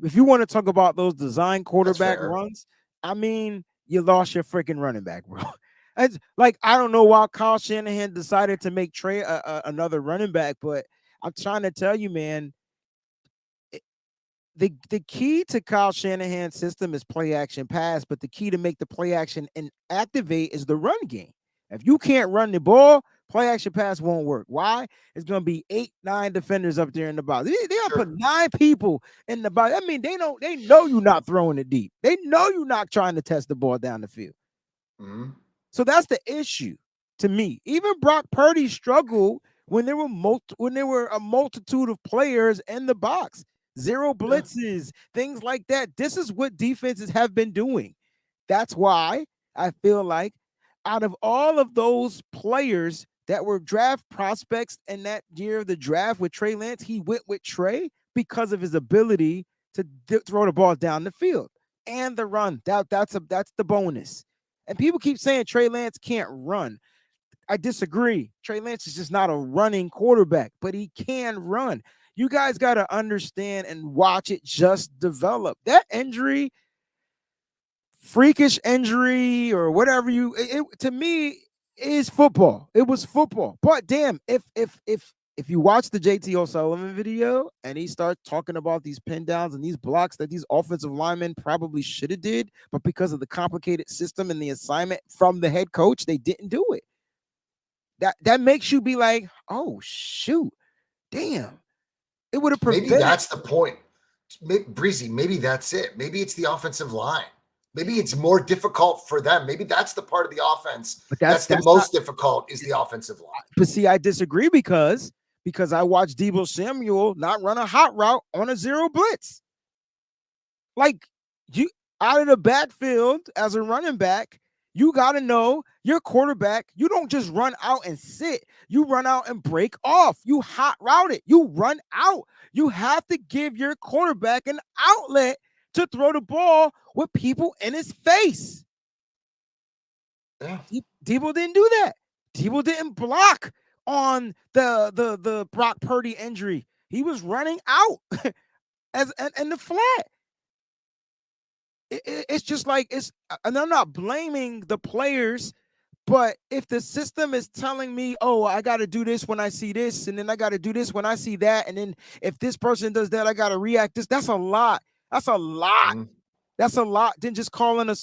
If you want to talk about those design quarterback runs, I mean, you lost your freaking running back, bro. It's like, I don't know why Kyle Shanahan decided to make Trey another running back, but I'm trying to tell you, man, the key to Kyle Shanahan's system is play action pass, but the key to make the play action and activate is the run game. If you can't run the ball, play action pass won't work. Why? It's going to be 8-9 defenders up there in the box. They'll put 9 people in the box. I mean, they know you're not throwing it deep. They know you're not trying to test the ball down the field. Mm-hmm. So that's the issue to me. Even Brock Purdy struggled when there were a multitude of players in the box. 0 blitzes, things like that. This is what defenses have been doing. That's why I feel like out of all of those players that were draft prospects in that year of the draft with Trey Lance, he went with Trey because of his ability to throw the ball down the field and the run. That's the bonus. And people keep saying Trey Lance can't run. I disagree. Trey Lance is just not a running quarterback, but he can run. You guys got to understand and watch it just develop. That injury, freakish injury or whatever to me is football. It was football. But damn, if you watch the JT O'Sullivan video and he starts talking about these pin downs and these blocks that these offensive linemen probably should have did, but because of the complicated system and the assignment from the head coach, they didn't do it. That makes you be like, oh shoot, damn. It would have prevented. Maybe that's the point. Breezy, maybe that's it. Maybe it's the offensive line. Maybe it's more difficult for them. Maybe that's the part of the offense that's the most difficult is the offensive line. But see, I disagree because I watched Deebo Samuel not run a hot route on a 0 blitz. Like, you out of the backfield as a running back, you got to know your quarterback. You don't just run out and sit. You run out and break off. You hot route it. You run out. You have to give your quarterback an outlet to throw the ball with people in his face. Yeah. Deebo didn't do that. Deebo didn't block on the Brock Purdy injury. He was running out in the flat. It's just like and I'm not blaming the players, but if the system is telling me, oh, I got to do this when I see this, and then I got to do this when I see that, and then if this person does that, I got to react this. That's a lot. That's a lot. Mm-hmm. That's a lot than just calling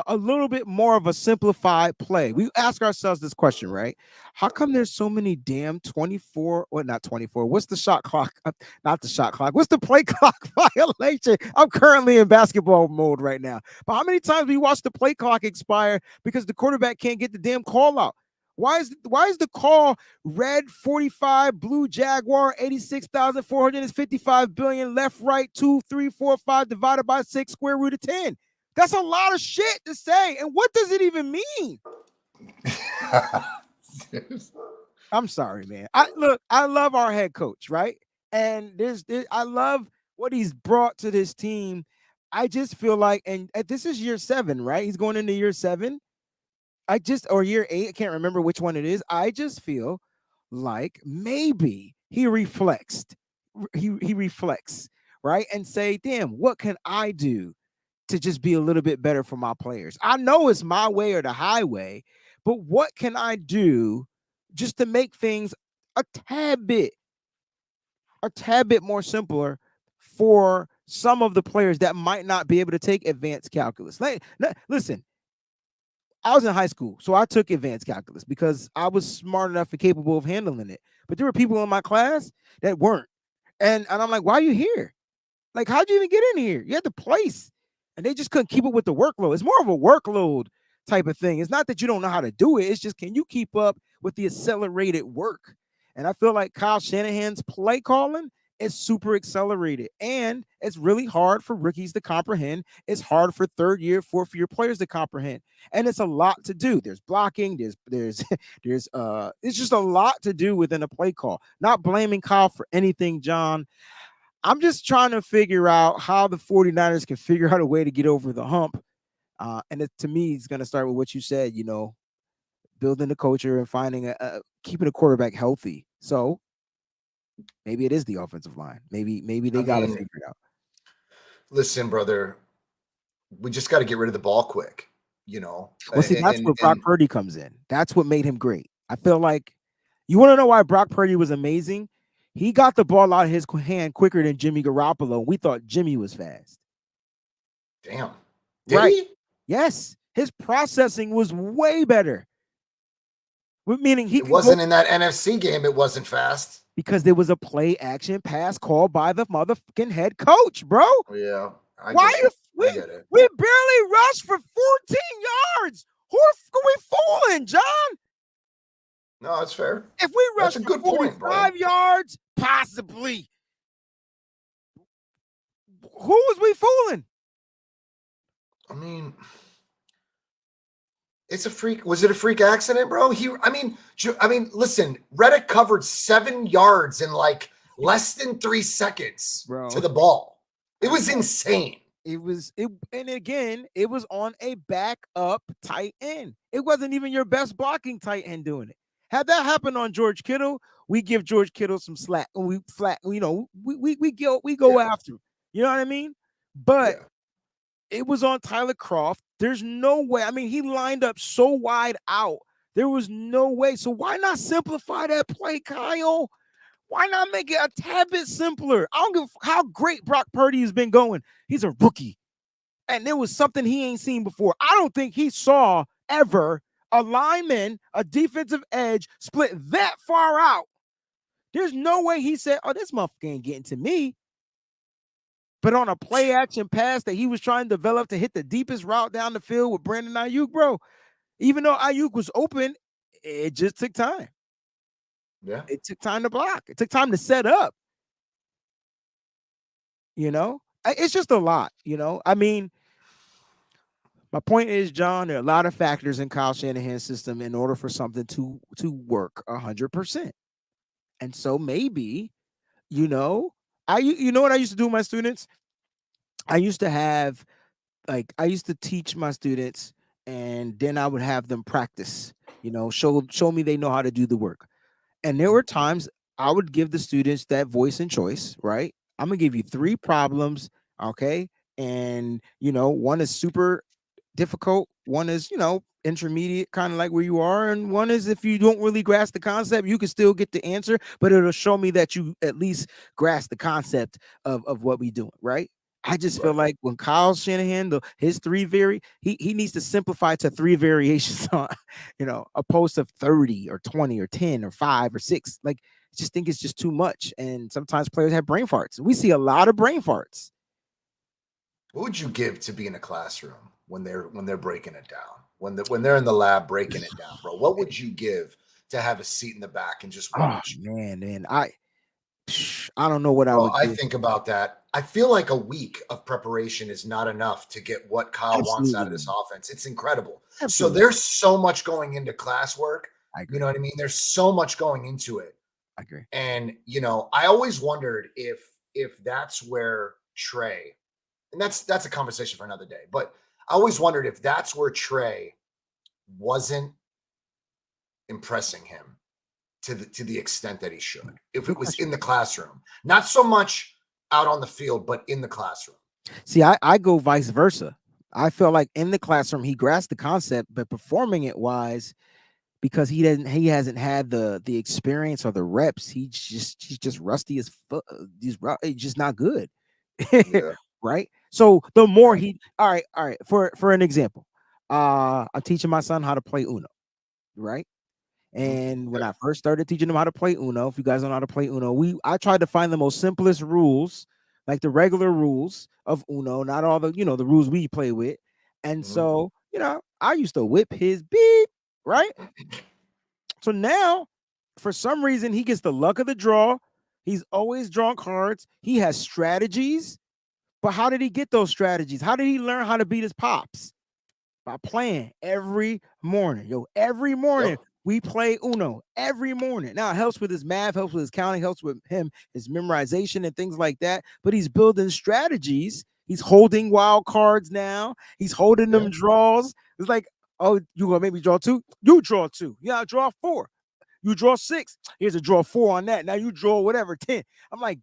a little bit more of a simplified play. We ask ourselves this question, right? How come there's so many damn 24 or not 24? What's the shot clock? Not the shot clock. What's the play clock violation? I'm currently in basketball mode right now. But how many times we watch the play clock expire because the quarterback can't get the damn call out? Why is the call red 45, blue Jaguar 86,455 billion, left, right, 2, 3, 4, 5 divided by 6 square root of 10? That's a lot of shit to say. And what does it even mean? I'm sorry, man. I love our head coach, right? And I love what he's brought to this team. I just feel like, and this is year 7, right? He's going into year 7. Or year 8, I can't remember which one it is. I just feel like maybe he reflects, right? And say, damn, what can I do to just be a little bit better for my players? I know it's my way or the highway, but what can I do just to make things a tad bit more simpler for some of the players that might not be able to take advanced calculus? Listen, I was in high school, so I took advanced calculus because I was smart enough and capable of handling it. But there were people in my class that weren't. And I'm like, why are you here? Like, how'd you even get in here? You had the place. And they just couldn't keep up with the workload. It's more of a workload type of thing. It's not that you don't know how to do it. It's just, can you keep up with the accelerated work? And I feel like Kyle Shanahan's play calling is super accelerated. And it's really hard for rookies to comprehend. It's hard for third year, fourth year players to comprehend. And it's a lot to do. There's blocking, there's it's just a lot to do within a play call. Not blaming Kyle for anything, John. I'm just trying to figure out how the 49ers can figure out a way to get over the hump. And to me, it's going to start with what you said, building the culture and finding keeping a quarterback healthy. So maybe it is the offensive line. Maybe they got to figure it out. Listen, brother, we just got to get rid of the ball quick, Well, see, that's where Brock Purdy comes in. That's what made him great. I feel like you want to know why Brock Purdy was amazing? He got the ball out of his hand quicker than Jimmy Garoppolo. We thought Jimmy was fast. Damn. Did he? Yes. His processing was way better. Meaning he wasn't in that NFC game. It wasn't fast. Because there was a play action pass called by the motherfucking head coach, bro. Yeah. We barely rushed for 14 yards. Who are we fooling, John? No, that's fair. If we rush for 45 yards, possibly. Who was we fooling? I mean, it's a freak. Was it a freak accident, bro? Listen, Reddick covered 7 yards in like less than 3 seconds to the ball. It was insane. And again, it was on a backup tight end. It wasn't even your best blocking tight end doing it. Had that happened on George Kittle, we give George Kittle some slack. We go after him. You know what I mean? But it was on Tyler Kroft. There's no way. I mean, he lined up so wide out. There was no way. So why not simplify that play, Kyle? Why not make it a tad bit simpler? I don't give how great Brock Purdy has been going. He's a rookie. And there was something he ain't seen before. I don't think he saw ever a lineman, a defensive edge split that far out. There's no way he said, oh, this motherfucker ain't getting to me. But on a play action pass that he was trying to develop to hit the deepest route down the field with Brandon Ayuk, bro, even though Ayuk was open, it just took time. Yeah. It took time to block. It took time to set up. It's just a lot, I mean, my point is, John, there are a lot of factors in Kyle Shanahan's system in order for something to work 100%. And so maybe, what I used to do with my students? I used to teach my students, and then I would have them practice, show me they know how to do the work. And there were times I would give the students that voice and choice, right? I'm going to give you 3 problems, okay? And, one is super difficult. One is, intermediate, kind of like where you are. And one is, if you don't really grasp the concept, you can still get the answer, but it'll show me that you at least grasp the concept of what we doing, right? I just feel like when Kyle Shanahan, his he needs to simplify to 3 variations on, opposed to 30 or 20 or 10 or 5 or 6. Like, I just think it's just too much. And sometimes players have brain farts. We see a lot of brain farts. What would you give to be in a classroom when they're breaking it down? When they're in the lab breaking it down, bro? What would you give to have a seat in the back and just watch? Oh, man, I don't know what I would I give. think about that. I feel like a week of preparation is not enough to get what Kyle wants out of this offense. It's incredible. So there's so much going into classwork. You know what I mean? There's so much going into it. I agree. And, I always wondered if that's where Trey, and that's a conversation for another day, but I always wondered if that's where Trey wasn't impressing him to the extent that he should, if it was in the classroom, not so much out on the field, but in the classroom. See, I go vice versa. I feel like in the classroom he grasped the concept, but performing it wise, because he hasn't had the experience or the reps. He's just rusty as fuck. He's just not good. Yeah. Right. So the more all right. For an example, I'm teaching my son how to play Uno. Right. And when I first started teaching him how to play Uno, if you guys don't know how to play Uno, I tried to find the most simplest rules, like the regular rules of Uno, not all the, the rules we play with. And so, I used to whip his beep, right? So now, for some reason, he gets the luck of the draw. He's always drawn cards. He has strategies. But how did he get those strategies? How did he learn how to beat his pops? By playing every morning. Every morning we play Uno every morning. Now it helps with his math, helps with his counting, helps with his memorization and things like that. But he's building strategies. He's holding wild cards now. He's holding them draws. It's like, oh, you gonna make me draw 2? You draw 2. Yeah, I draw 4. You draw 6. Here's a draw 4 on that. Now you draw whatever 10. I'm like,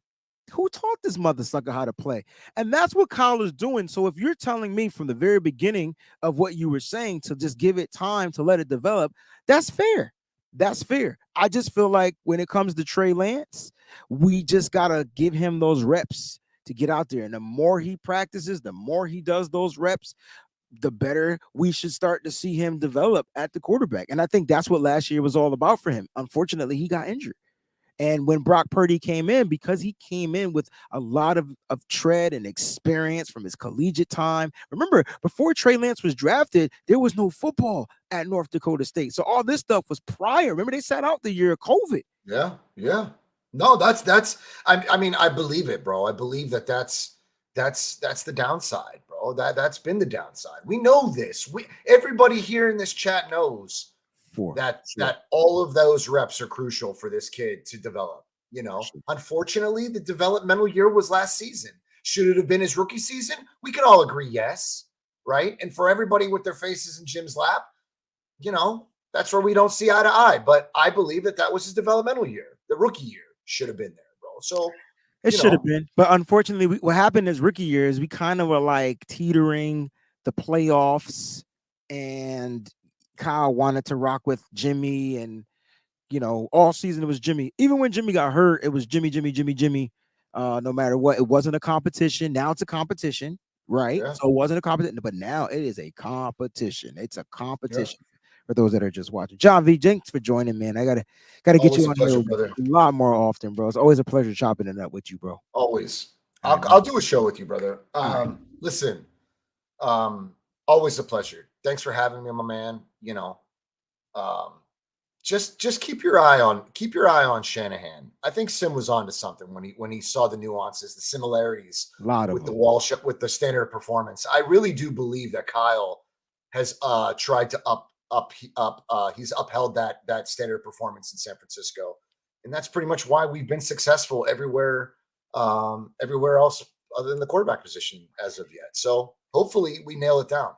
who taught this mother sucker how to play? And that's what Kyle is doing. So if you're telling me from the very beginning of what you were saying to just give it time to let it develop, that's fair. That's fair. I just feel like when it comes to Trey Lance, we just got to give him those reps to get out there. And the more he practices, the more he does those reps, the better we should start to see him develop at the quarterback. And I think that's what last year was all about for him. Unfortunately, he got injured. And when Brock Purdy came in, because he came in with a lot of tread and experience from his collegiate time. Remember, before Trey Lance was drafted, there was no football at North Dakota State. So all this stuff was prior. Remember, they sat out the year of COVID. Yeah. No, that's. I mean, I believe it, bro. I believe that's the downside, bro. That's been the downside. We know this. Everybody here in this chat knows that all of those reps are crucial for this kid to develop. Unfortunately, the developmental year was last season. Should it have been his rookie season? We could all agree yes, right? And for everybody with their faces in Jim's lap, that's where we don't see eye to eye. But I believe that was his developmental year. The rookie year should have been there, bro. So it should have been. But unfortunately, what happened his rookie year is we kind of were like teetering the playoffs, and Kyle wanted to rock with Jimmy, and all season it was Jimmy. Even when Jimmy got hurt, it was Jimmy. No matter what, it wasn't a competition. Now it's a competition, right? Yeah. So it wasn't a competition, but now it is a competition. It's a competition for those that are just watching. John V, thanks for joining, man. I gotta get you on here a lot more often, bro. It's always a pleasure chopping it up with you, bro. Always. I'll do a show with you, brother. Listen, always a pleasure. Thanks for having me, my man. Just keep your eye on Shanahan. I think Sim was onto something when he saw the nuances, the similarities with the Walsh, with the standard of performance. I really do believe that Kyle has tried to he's upheld that standard of performance in San Francisco, and that's pretty much why we've been successful everywhere else other than the quarterback position as of yet. So hopefully we nail it down.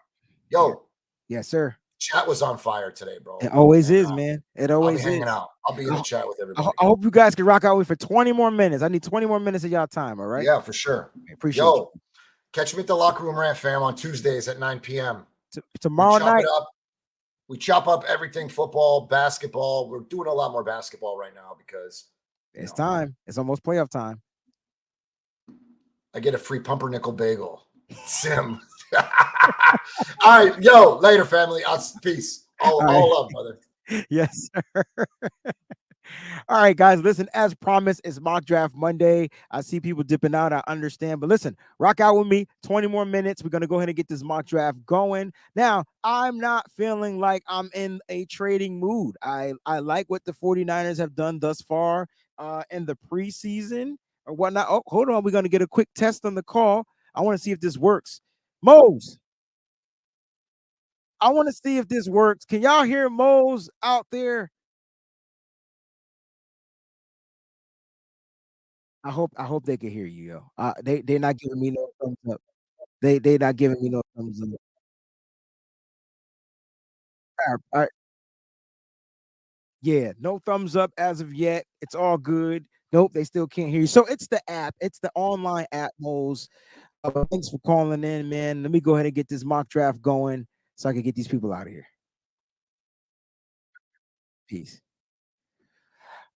Yes, sir. Chat was on fire today, bro. It always is, man. It always is. I'll be hanging out. I'll be in the chat with everybody. I hope you guys can rock out with for 20 more minutes. I need 20 more minutes of y'all time, all right? Yeah, for sure. Appreciate you. Catch me at the Locker Room Rant, fam, on Tuesdays at 9 p.m. Tomorrow night. We chop up everything football, basketball. We're doing a lot more basketball right now because it's time. It's almost playoff time. I get a free pumpernickel bagel. Sim. All right, yo, later, family. Peace. All love, brother. Yes, sir. All right, guys, listen, as promised, it's Mock Draft Monday. I see people dipping out. I understand. But listen, rock out with me. 20 more minutes. We're going to go ahead and get this mock draft going. Now, I'm not feeling like I'm in a trading mood. I like what the 49ers have done thus far in the preseason or whatnot. Oh, hold on. We're going to get a quick test on the call. I want to see if this works. Mose, I want to see if this works. Can y'all hear Mose out there? I hope they can hear you, yo. They're not giving me no thumbs up. They not giving me no thumbs up. Alright. Yeah, no thumbs up as of yet. It's all good. Nope, they still can't hear you. So it's the app. It's the online app, Moles. Thanks for calling in, man. Let me go ahead and get this mock draft going so I can get these people out of here. Peace.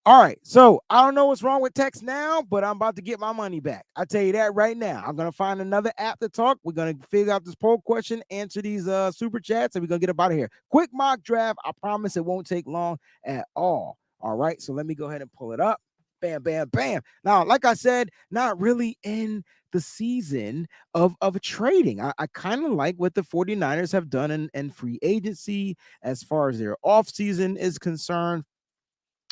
All right, so I don't know what's wrong with text now, but I'm about to get my money back. I tell you that right now. I'm gonna find another app to talk. We're gonna figure out this poll question, answer these super chats, and we're gonna get up out of here. Quick mock draft. I promise it won't take long at all. All right, so let me go ahead and pull it up. Bam, bam, bam. Now, like I said, not really in the season of trading. I kind of like what the 49ers have done in free agency as far as their offseason is concerned.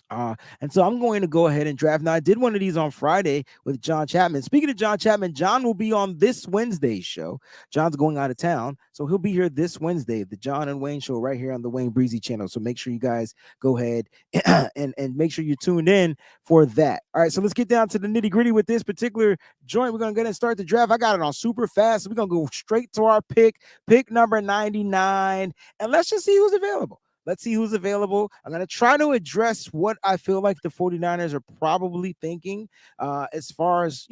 And so I'm going to go ahead and draft. Now, I did one of these on Friday with John Chapman. Speaking of John Chapman, John will be on this Wednesday's show. John's going out of town, so he'll be here this Wednesday, the John and Wayne show right here on the Wayne Breezy channel. So make sure you guys go ahead and make sure you tuned in for that. All right, so let's get down to the nitty gritty with this particular joint. We're going to go ahead and start the draft. I got it on super fast. So we're going to go straight to our pick number 99, and let's just see who's available. Let's see who's available. I'm going to try to address what I feel like the 49ers are probably thinking as far as,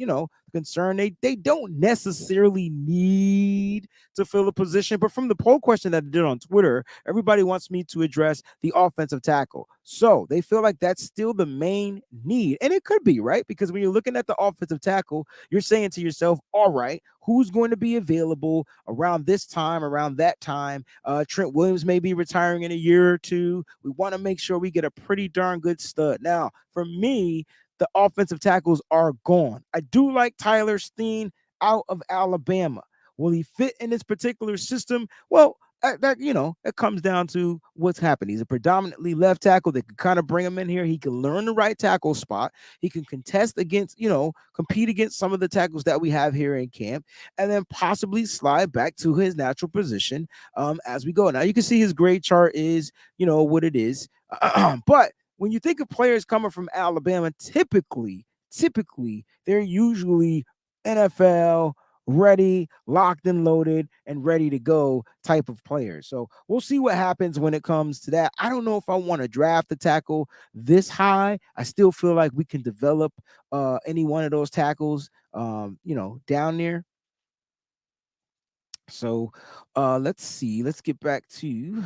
concerned. They don't necessarily need to fill a position, but from the poll question that I did on Twitter, everybody wants me to address the offensive tackle. So they feel like that's still the main need. And it could be, right? Because when you're looking at the offensive tackle, you're saying to yourself, all right, who's going to be available around this time, around that time? Trent Williams may be retiring in a year or two. We want to make sure we get a pretty darn good stud. Now, for me, the offensive tackles are gone. I do like Tyler Steen out of Alabama. Will he fit in this particular system? Well, it comes down to what's happening. He's a predominantly left tackle. They can kind of bring him in here. He can learn the right tackle spot. He can contest against, compete against some of the tackles that we have here in camp, and then possibly slide back to his natural position as we go. Now, you can see his grade chart is, what it is. But when you think of players coming from Alabama, typically, they're usually NFL ready, locked and loaded, and ready to go type of players. So we'll see what happens when it comes to that. I don't know if I want to draft the tackle this high. I still feel like we can develop any one of those tackles, down there. So let's see. Let's get back to.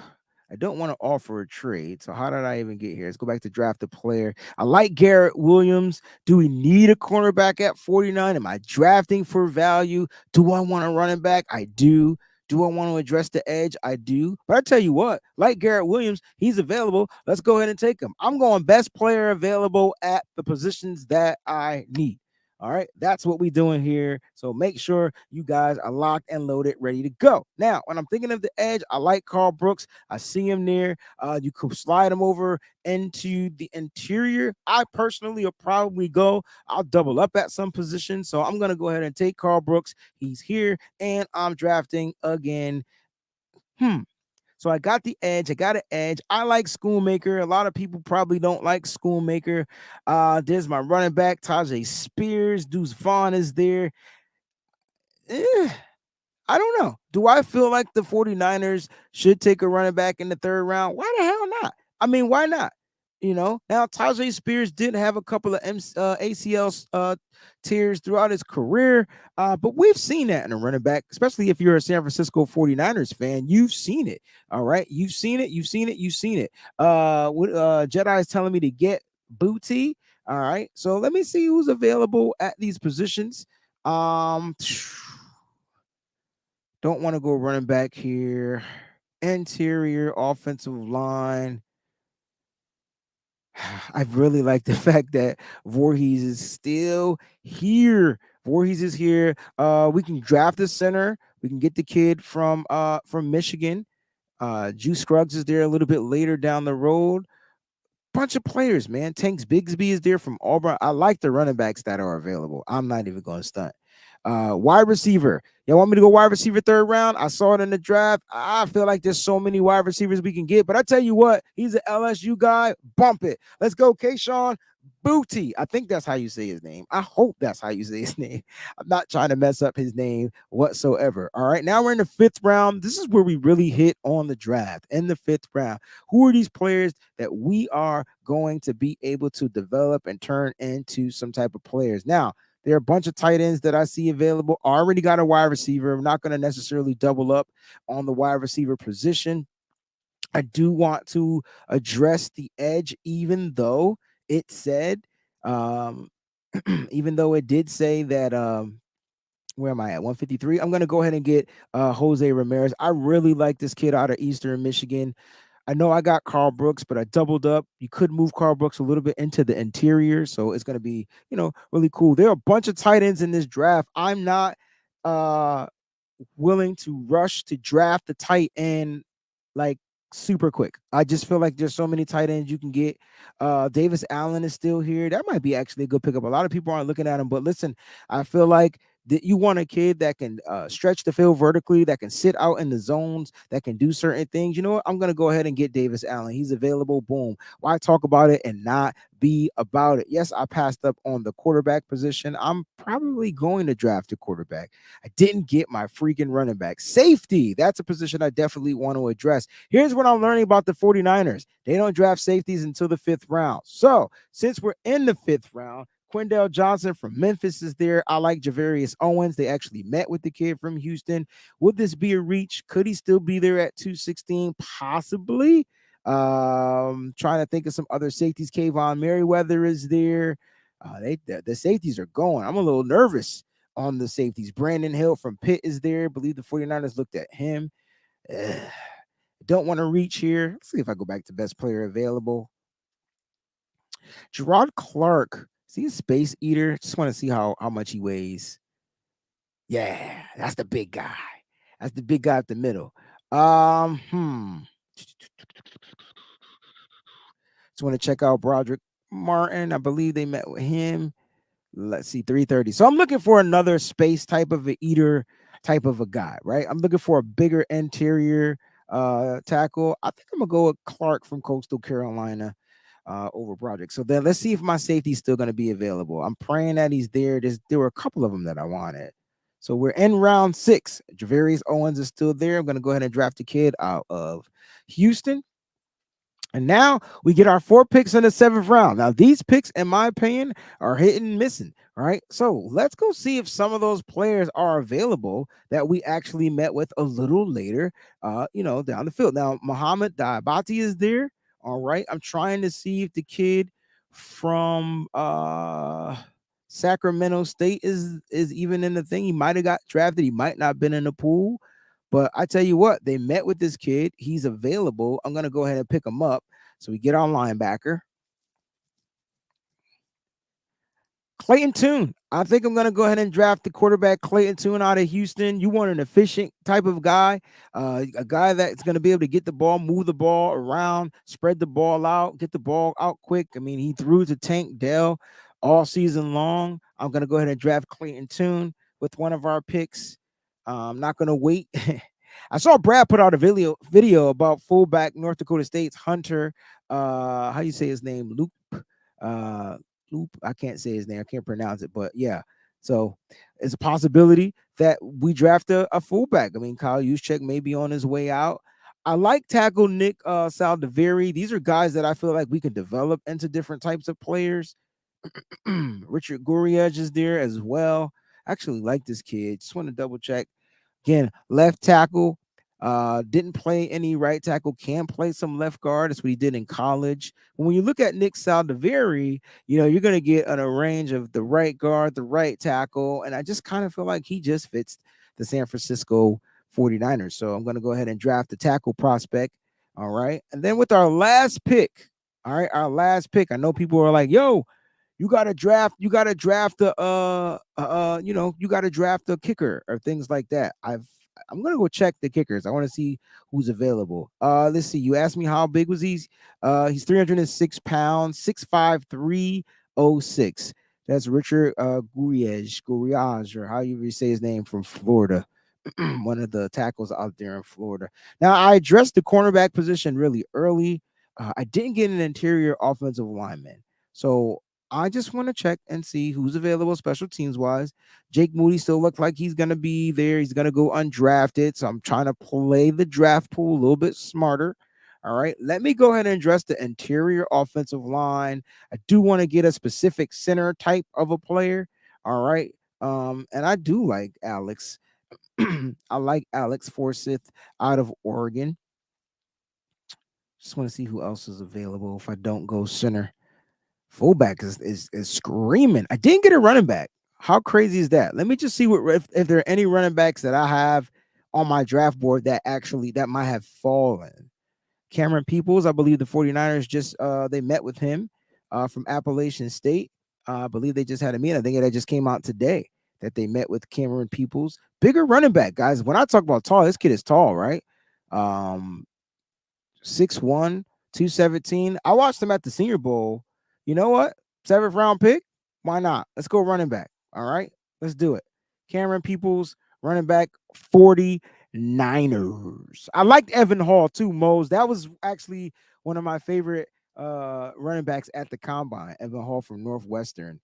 I don't want to offer a trade. So how did I even get here? Let's go back to draft a player. I like Garrett Williams. Do we need a cornerback at 49? Am I drafting for value? Do I want a running back? I do. Do I want to address the edge? I do. But I tell you what, like Garrett Williams, he's available. Let's go ahead and take him. I'm going best player available at the positions that I need. All right, that's what we're doing here. So make sure you guys are locked and loaded, ready to go. Now, when I'm thinking of the edge, I like Carl Brooks. I see him there. You could slide him over into the interior. I personally will probably go. I'll double up at some position. So I'm going to go ahead and take Carl Brooks. He's here, and I'm drafting again. So I got the edge. I got an edge. I like Schoonmaker. A lot of people probably don't like Schoonmaker. There's my running back, Tajay Spears. Deuce Vaughn is there. I don't know. Do I feel like the 49ers should take a running back in the third round? Why the hell not? I mean, why not? Now Tajay Spears did have a couple of ACL tears throughout his career, but we've seen that in a running back, especially if you're a San Francisco 49ers fan. You've seen it. All right. You've seen it. Jedi is telling me to get Booty. All right. So let me see who's available at these positions. Don't want to go running back here. Interior offensive line. I really like the fact that Voorhees is still here. Voorhees is here. We can draft a center. We can get the kid from Michigan. Juice Scruggs is there a little bit later down the road. Bunch of players, man. Tanks Bigsby is there from Auburn. I like the running backs that are available. I'm not even going to stunt. Wide receiver. Y'all want me to go wide receiver third round? I saw it in the draft. I feel like there's so many wide receivers we can get, but I tell you what, he's an LSU guy. Bump it. Let's go, Kayshawn Booty. I think that's how you say his name. I hope that's how you say his name. I'm not trying to mess up his name whatsoever. All right, now we're in the 5th round. This is where we really hit on the draft. In the 5th round, who are these players that we are going to be able to develop and turn into some type of players? Now, there are a bunch of tight ends that I see available. I already got a wide receiver. I'm not going to necessarily double up on the wide receiver position. I do want to address the edge, even though it said, even though it did say that, where am I at? 153. I'm going to go ahead and get Jose Ramirez. I really like this kid out of Eastern Michigan. I know I got Carl Brooks, but I doubled up. You could move Carl Brooks a little bit into the interior, so it's going to be, really cool. There are a bunch of tight ends in this draft. I'm not willing to rush to draft the tight end like super quick. I just feel like there's so many tight ends you can get. Davis Allen is still here. That might be actually a good pickup. A lot of people aren't looking at him, but listen, I feel like that you want a kid that can stretch the field vertically, that can sit out in the zones, that can do certain things. You know what? I'm going to go ahead and get Davis Allen. He's available. Boom. Why talk about it and not be about it? Yes, I passed up on the quarterback position. I'm probably going to draft a quarterback. I didn't get my freaking running back. Safety. That's a position I definitely want to address. Here's what I'm learning about the 49ers. They don't draft safeties until the 5th round. So since we're in the 5th round, Quindell Johnson from Memphis is there. I like Javarius Owens. They actually met with the kid from Houston. Would this be a reach? Could he still be there at 216? Possibly. Trying to think of some other safeties. Kayvon Merriweather is there. The safeties are going. I'm a little nervous on the safeties. Brandon Hill from Pitt is there. I believe the 49ers looked at him. Don't want to reach here. Let's see if I go back to best player available. Gerard Clark. See a space eater. Just want to see how much he weighs. Yeah, that's the big guy. That's the big guy at the middle. Just want to check out Broderick Martin. I believe they met with him. Let's see, 330. So I'm looking for another space type of an eater, type of a guy, right? I'm looking for a bigger interior tackle. I think I'm gonna go with Clark from Coastal Carolina over Broderick. So then let's see if my safety is still going to be available. I'm praying that he's there. There were a couple of them that I wanted. So we're in round 6. Javarius Owens is still there. I'm going to go ahead and draft a kid out of Houston. And now we get our 4 picks in the 7th round. Now, these picks, in my opinion, are hitting and missing. All right. So let's go see if some of those players are available that we actually met with a little later, down the field. Now, Muhammad Diabati is there. All right. I'm trying to see if the kid from Sacramento State is even in the thing. He might have got drafted. He might not have been in the pool. But I tell you what, they met with this kid. He's available. I'm going to go ahead and pick him up. So we get our linebacker. Clayton Tune. I think I'm going to go ahead and draft the quarterback Clayton Tune out of Houston. You want an efficient type of guy, a guy that's going to be able to get the ball, move the ball around, spread the ball out, get the ball out quick. I mean, he threw to Tank Dell all season long. I'm going to go ahead and draft Clayton Tune with one of our picks. I'm not going to wait. I saw Brad put out a video about fullback North Dakota State's Hunter. How you say his name? Loop. I can't say his name. I can't pronounce it, but yeah. So it's a possibility that we draft a fullback. I mean, Kyle Juszczyk may be on his way out. I like tackle Nick Saldiveri. These are guys that I feel like we can develop into different types of players. Richard Guriej is there as well. I actually like this kid. Just want to double check. Again, left tackle. Didn't play any right tackle, can play some left guard. That's what he did in college. When you look at Nick Saldiveri, you're going to get a range of the right guard, the right tackle. And I just kind of feel like he just fits the San Francisco 49ers. So I'm going to go ahead and draft the tackle prospect. All right. And then with our last pick, all right, our last pick, I know people are like, yo, you gotta draft the you gotta draft the kicker or things like that. I'm gonna go check the kickers. I want to see who's available. Let's see. You asked me how big was he? He's 306 pounds, 6'5", 306. That's Richard Guriage, or how you say his name, from Florida. One of the tackles out there in Florida. Now, I addressed the cornerback position really early. I didn't get an interior offensive lineman. So I just want to check and see who's available special teams wise. Jake Moody still looks like he's going to be there. He's going to go undrafted. So I'm trying to play the draft pool a little bit smarter. All right. Let me go ahead and address the interior offensive line. I do want to get a specific center type of a player. All right. And I do like Alex. I like Alex Forsyth out of Oregon. Just want to see who else is available if I don't go center. Fullback is screaming. I didn't get a running back. How crazy is that? Let me just see if there are any running backs that I have on my draft board that might have fallen. Cameron Peoples, I believe the 49ers just they met with him from Appalachian State. I believe they just had a meeting. I think that just came out today that they met with Cameron Peoples. Bigger running back, guys. When I talk about tall, this kid is tall, right? 6'1", 217. I watched him at the Senior Bowl. You know what? 7th round pick. Why not? Let's go running back. All right. Let's do it. Cameron Peoples, running back, 49ers. I liked Evan Hall too, Mose. That was actually one of my favorite running backs at the combine. Evan Hall from Northwestern.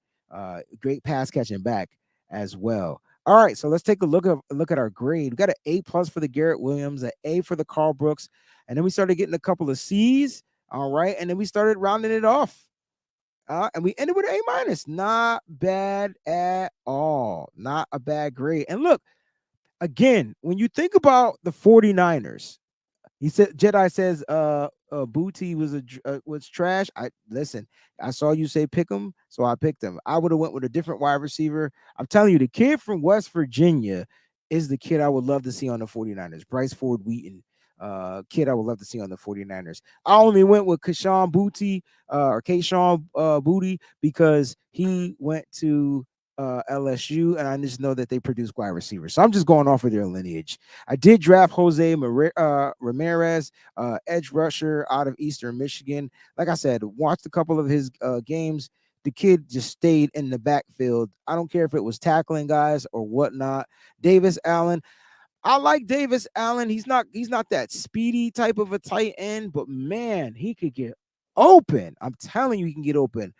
Great pass catching back as well. All right, so let's take a look at our grade. We got an A+ for the Garrett Williams, an A for the Carl Brooks, and then we started getting a couple of C's. All right, and then we started rounding it off. And we ended with an A-. Not bad at all. Not a bad grade. And look, again, when you think about the 49ers, he said Jedi says Booty was trash. I saw you say pick him, so I picked him. I would have went with a different wide receiver. I'm telling you, the kid from West Virginia is the kid I would love to see on the 49ers. Bryce Ford Wheaton, kid I would love to see on the 49ers. I only went with Kayshon Booty Booty because he went to LSU, and I just know that they produce wide receivers. So I'm just going off of their lineage. I did draft Jose Ramirez, edge rusher out of Eastern Michigan. Like I said, watched a couple of his games. The kid just stayed in the backfield. I don't care if it was tackling guys or whatnot. Davis Allen. I like Davis Allen. He's not that speedy type of a tight end, but man, he could get open. I'm telling you, he can get open.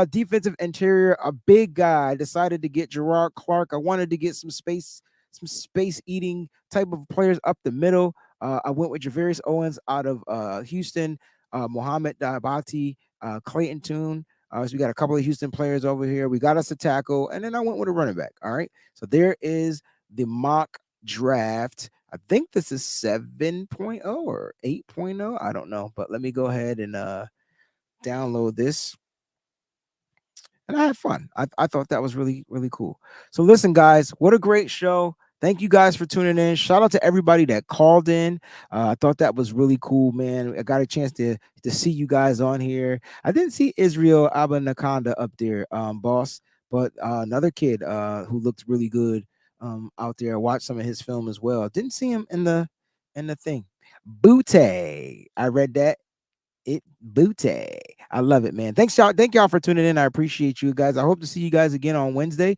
Defensive interior, a big guy. I decided to get Gerard Clark. I wanted to get some space eating type of players up the middle. I went with Javarius Owens out of Houston, Mohamed Diabati, Clayton Tune. So we got a couple of Houston players over here. We got us a tackle, and then I went with a running back. All right. So there is the mock draft. I think this is 7.0 or 8.0. I don't know, but let me go ahead and download this. And I had fun. I thought that was really, really cool. So listen, guys, what a great show. Thank you guys for tuning in. Shout out to everybody that called in. I thought that was really cool, man. I got a chance to see you guys on here. I didn't see Israel Abanaconda up there, boss, but another kid who looked really good out there. I watched some of his film as well. Didn't see him in the thing. Butte. I read that. Butte. I love it, man. Thanks, y'all. Thank y'all for tuning in. I appreciate you guys. I hope to see you guys again on Wednesday.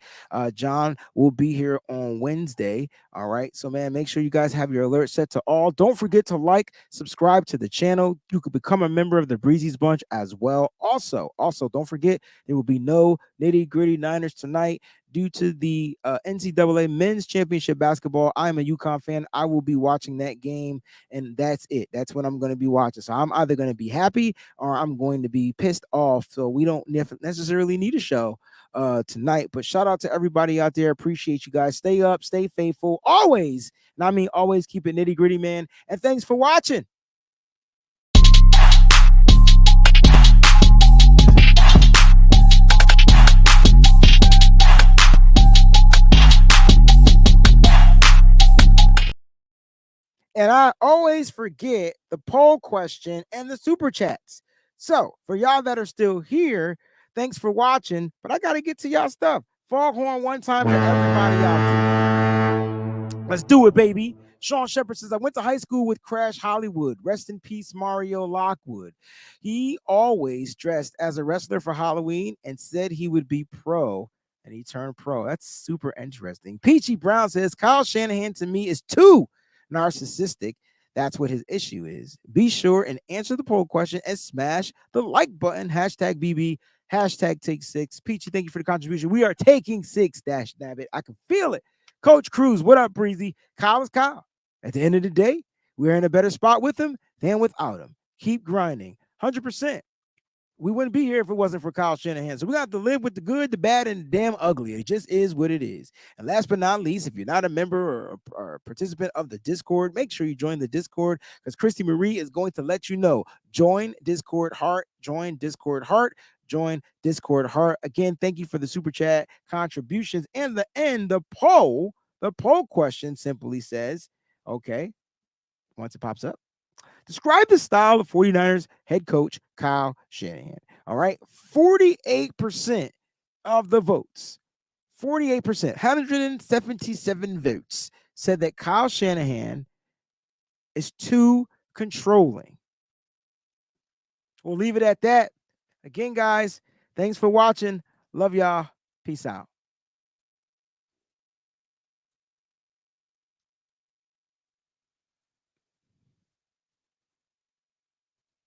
John will be here on Wednesday. All right. So, man, make sure you guys have your alert set to all. Don't forget to like, subscribe to the channel. You could become a member of the Breezy's Bunch as well. Also, don't forget there will be no nitty gritty Niners tonight due to the NCAA Men's Championship basketball. I'm a UConn fan. I will be watching that game, and that's it. That's what I'm going to be watching. So I'm either going to be happy or I'm going to be pissed off. So we don't necessarily need a show tonight. But shout out to everybody out there. Appreciate you guys. Stay up, stay faithful, always. And I mean, always keep it nitty gritty, man. And thanks for watching. And I always forget the poll question and the super chats. So for y'all that are still here, thanks for watching. But I got to get to y'all stuff. Foghorn one time for everybody out there. Let's do it, baby. Sean Shepard says, I went to high school with Crash Hollywood. Rest in peace, Mario Lockwood. He always dressed as a wrestler for Halloween and said he would be pro, and he turned pro. That's super interesting. Peachy Brown says, Kyle Shanahan to me is too narcissistic. That's what his issue is. Be sure and answer the poll question and smash the like button. Hashtag BB, hashtag take 6. Peachy, thank you for the contribution. We are taking 6, dash nabbit. I can feel it. Coach Cruz, what up, Breezy? Kyle is Kyle. At the end of the day, we're in a better spot with him than without him. Keep grinding. 100%. We wouldn't be here if it wasn't for Kyle Shanahan. So we got to live with the good, the bad, and the damn ugly. It just is what it is. And last but not least, if you're not a member or a participant of the Discord, make sure you join the Discord because Christy Marie is going to let you know. Join Discord Heart. Join Discord Heart. Join Discord Heart. Again, thank you for the super chat contributions. And the poll question simply says, okay, once it pops up, describe the style of 49ers head coach Kyle Shanahan. All right. 48% of the votes, 48%, 177 votes said that Kyle Shanahan is too controlling. We'll leave it at that. Again, guys, thanks for watching. Love y'all. Peace out.